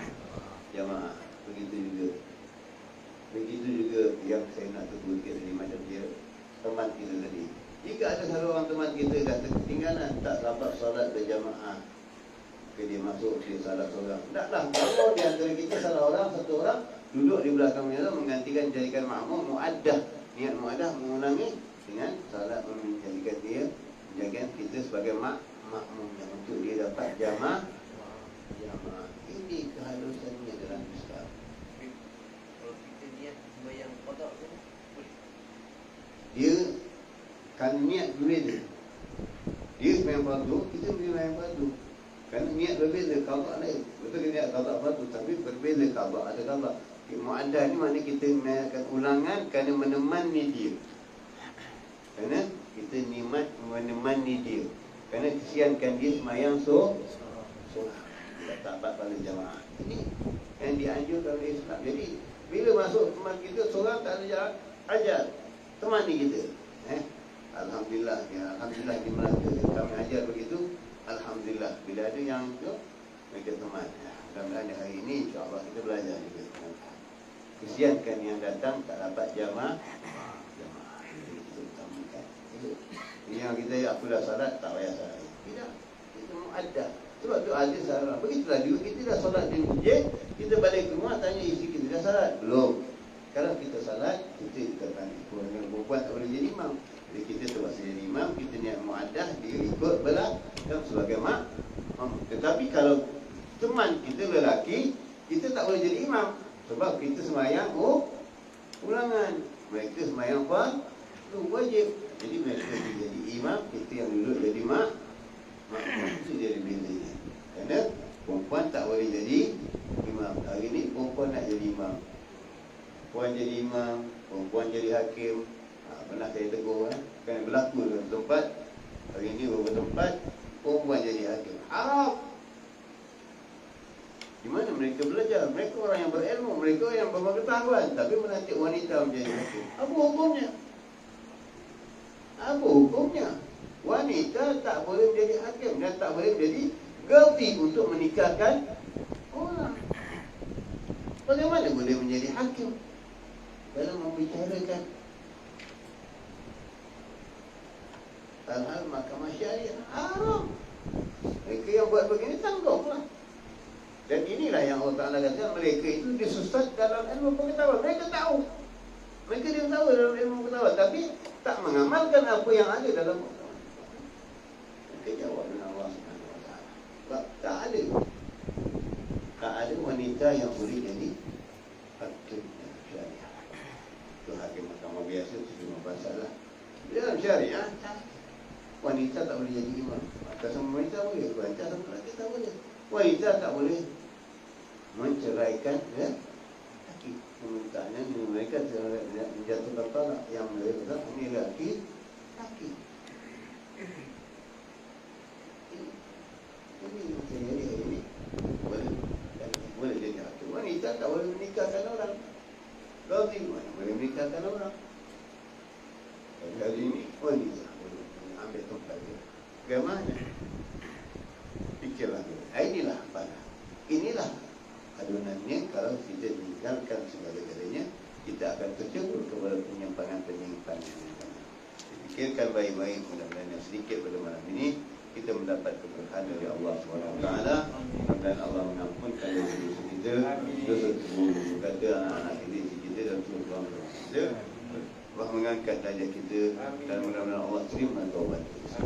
Begitu juga yang saya nak sebutkan tadi, macam dia teman kita tadi. Jika ada salah orang teman kita dah ketinggalan, tak dapat salat berjamaah, dia masuk dia salat seorang. Taklah, kalau di antara kita salah orang, satu orang duduk di belakang dia menggantikan, jadikan makmum muaddah. Niat muaddah mengulangi dengan salat, menjadikan dia, menjadikan kita sebagai makmum yang untuk dia dapat jamaah. Ini kehalusannya dalam Islam. Kalau kita niat sembahyang qada tu boleh? Kan niat berbeza. Dia sembahyang fardu, kita sembahyang fardu. Kerana niat berbeza, qada lain. Betul ke niat qada fardu, tapi berbeza qada, ada qada. Muaddah ni maknanya kita menaikkan ulangan kerana menemani dia. Kerana kita nikmat menemani dia. Kerana kesiankan dia sembahyang solat. Tak dapat pada jamaah. Ini yang dianjurkan oleh Islam. Jadi bila masuk teman kita, seorang tak ada jarak, ajar temani kita. Alhamdulillah, ya, Alhamdulillah di Melaka kami ajar begitu. Alhamdulillah, bila ada yang itu, mereka teman. Mudah-mudahan hari ini insyaAllah kita belajar juga. Kesiankan yang datang tak dapat jamaah. Itu utamakan. Yang kita aku dah salat, tak payah salat. Tidak, itu muaddah. Sebab tu ada salat. Begitulah juga kita dah salat di masjid, kita balik ke rumah tanya isteri kita dah salat belum. Kalau kita salat, kita tanya perempuan tak boleh jadi imam. Jadi kita terpaksa jadi imam, kita niat muaddah, dia ikut belakang sebagai mak. Tetapi kalau teman kita lelaki, kita tak boleh jadi imam. Sebab kita sembahyang ulangan. Mereka sembahyang fardu wajib. Jadi mereka jadi imam, kita yang duduk jadi mak. Itu jadi bezanya. Kerana perempuan tak boleh jadi imam. Hari ni perempuan nak jadi imam. Perempuan jadi imam, perempuan jadi hakim. Pernah saya tegur kan berlaku dalam tempat. Hari ni beberapa tempat perempuan jadi hakim. Haram. Di mana mereka belajar? Mereka orang yang berilmu, mereka yang berpengetahuan, tapi melantik wanita menjadi hakim. Apa hukumnya? Apa hukumnya? Wanita tak boleh menjadi hakim dan tak boleh menjadi qadhi untuk menikahkan orang. Bagaimana boleh menjadi hakim dalam membicarakan hal-hal mahkamah syariah? Haram. Mereka yang buat begini tanggunglah. Dan inilah yang Allah Ta'ala kata, mereka itu disusah dalam ilmu pengetahuan. Mereka tahu. Mereka dia tahu dalam ilmu pengetahuan, tapi tak mengamalkan apa yang ada dalam pengetahuan. Mereka jawab dengan Allah Subhanahu Wa Ta'ala. Sebab tak ada wanita yang boleh jadi hakim syariah. Itu hakim mahkamah biasa, itu cuma masalah. Dalam syariah, wanita tak boleh jadi imam. Maka sama wanita boleh, wanita sama lelaki tak boleh. Wanita tak boleh menceraikan lelaki. Permintaannya mereka menjatuhkan talak. Yang mereka ini lelaki. Ini macam ini boleh jadi hakim. Wanita tak boleh menikahkan orang. Qadhi mana boleh menikahkan orang. Kali ini wanita boleh ambil tempat dia. Bagaimana? Fikirlah. Inilah pada. Inilah adunannya. Kalau kita meninggalkan segala-galanya, kita akan terjebur kepada penyimpangan-penyimpangan. Fikirkan baik-baik. Mudah-mudahan yang sedikit pada malam ini kita mendapat keberkahan dari Allah SWT. Mudah-mudahan Allah mengampunkan dosa-dosa kita, dosa tubuh kata anak-anak kita dan tuan-tuan kita. Allah mengangkat darjat kita dan mudah-mudahan Allah terima taubat kita.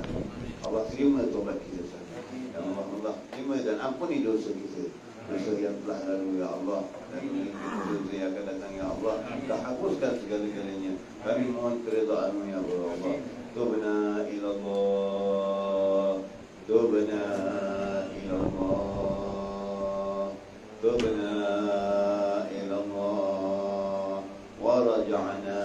Allah terima taubat kita. Dan Allah terima dan ampuni dosa kita. Dosa yang telah lalu ya Allah, dan dosa yang akan datang ya Allah. Dah hapuskan segala-galanya. Kami mohon keridhaan-Mu ya Allah. Tubna ila Allah. Tubna ila Allah. Tubna ila Allah. Wa raja'na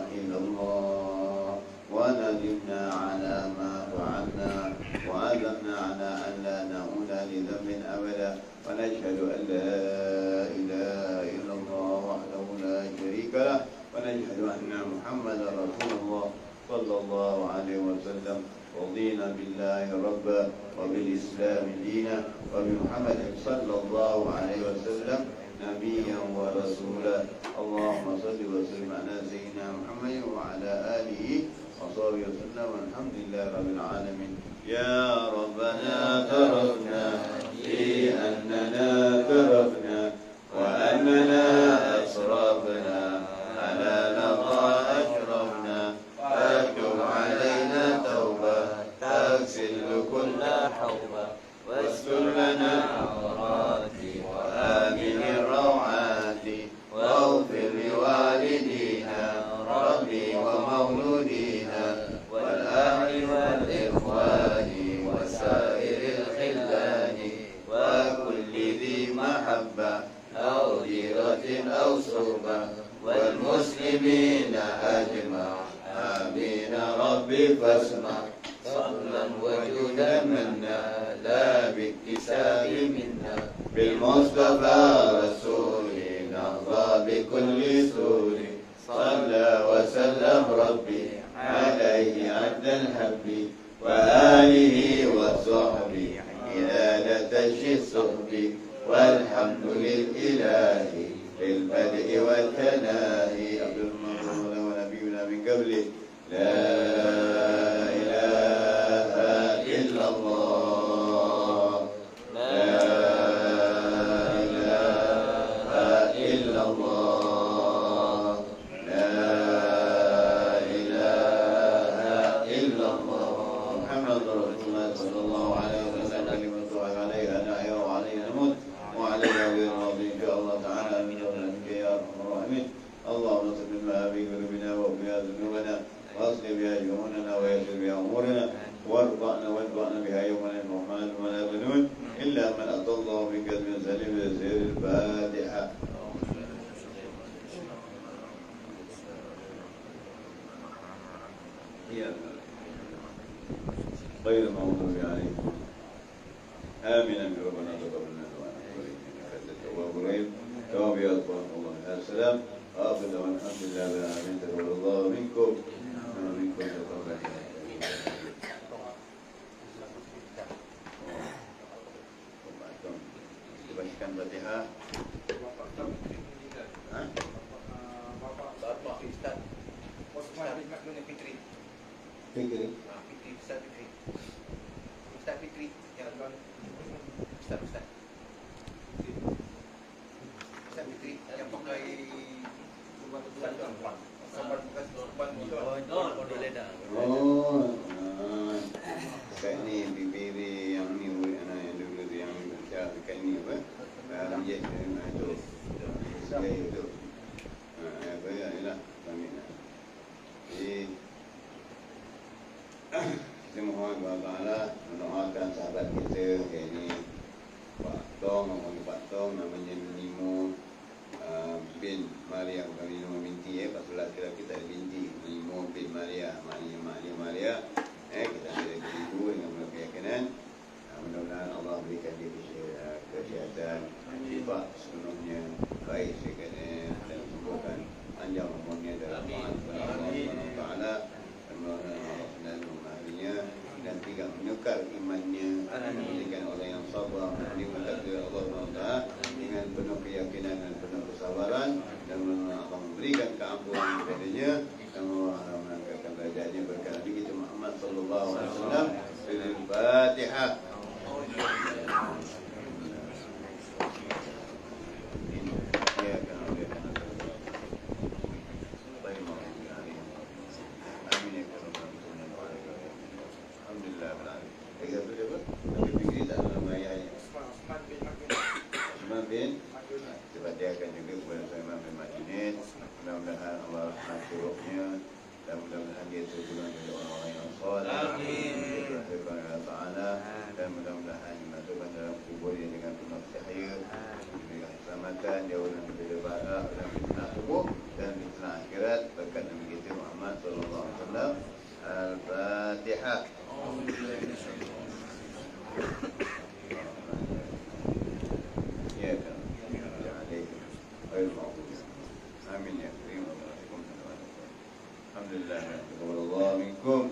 ila Allah. Wa nadimna ala ma fa'alna. Wa azamna ala an la na'uda li dhanbin abada. Wa nashhadu an la ilaha illallah wahdahu la sharika lah. Wa nashhadu anna Muhammadan Rasulullah sallallahu alaihi wasallam. رضينا بالله ربا وبالإسلام دينا وبمحمد صلى الله عليه وسلم نبيا ورسولا. اللهم صل وسلم على سيدنا محمد وعلى آله وصحبه وسلم والحمد لله رب العالمين. يا ربنا تركنا في أننا تركنا وأننا أسرفنا على لقى أشرفنا فاكتب علينا توبة تغسل كل حوبة واستر لنا عورات وآمن الروعات واغفر لوالدينا ربي ومولودينا إخوة أو صحبة والمسلمين أجمع آمين ربي فاسمع فضلا وجودا منا لا باكتساب منا بالمصطفى رسولي نرضى بكل سور صلى وسلم ربي عليه عد الحب وآله وصحبه إلى تشي الصحب والحمد للإله للبدء والتناهي عبد المنصور ونبينا من قبله لا إله إلا الله لا إله إلا الله لا إله إلا الله محمد رسول الله صلى الله عليه وسلم كلمة الله عليها نحيا وعليها نموت وعليها غير راضي إن شاء الله تعالى من يوم يا أرحم الراحمين اللهم صل بما في قلوبنا وبها ذنوبنا واصلح بها جهوننا ويسر بها امورنا وارفعنا بها يوم لا ينفع مال ولا بنون الا من اتى الله بقلب سليم سير الفاتحه. غير المغضوب عليهم امين بربنا تقبل منا انك انت التواب الرحيم تواب يا الله يا سلام آخر دعوانا الحمد لله رب العالمين تقبل الله منكم ومنكم تقبل dibacakan Fatihah. Bapak Ustaz Osman bin Maknun Fitri. Fikri. Fitri Ustaz Fitri. Ustaz Fitri yang Ustaz Ustaz Fitri yang pakai Kat ni bibir yang ni anak yang dulu tu yang macam kat ni apa? Rambut tu. Saya tu. Apa ya ialah kami nak. Jadi kita mohon kepada Allah Taala mendoakan sahabat kita kayak ni Pak Tong, Pak Tong namanya Nimo bin Maria, bukan Nimo binti pasal laki-laki kita ada binti Nimo bin Maria, Maria kita ada ibu dengan keyakinan. Mudah-mudahan Allah berikan dia kesihatan, sifat sepenuhnya baik sekalian dan sembuhkan panjang umurnya dalam taat kepada Allah Subhanahu Taala dan Allah memahaminya dan tidak menyukar imannya, memberikan orang yang sabar menerima takdir Allah Subhanahu Taala dengan penuh keyakinan dan penuh kesabaran dan Allah memberikan keampunan kepadanya dan Allah mengangkatkan derajatnya berkat Nabi kita Muhammad sallallahu alaihi wasallam. Al-Fatihah. Dibacakan juga kepada Sulaiman bin Majid. Mudah-mudahan Allah rahmat rohnya dan mudah-mudahan dia tergolong dari orang-orang yang saleh. Amin. Dan mudah-mudahan dimasukkan dalam kubur dia dengan penuh cahaya, diberikan keselamatan, jauhkan daripada bara dan fitnah kubur dan fitnah akhirat berkat Nabi kita Muhammad sallallahu alaihi wasallam. Al-Fatihah. Amin ya karim. Alhamdulillah. Alhamdulillah minkum.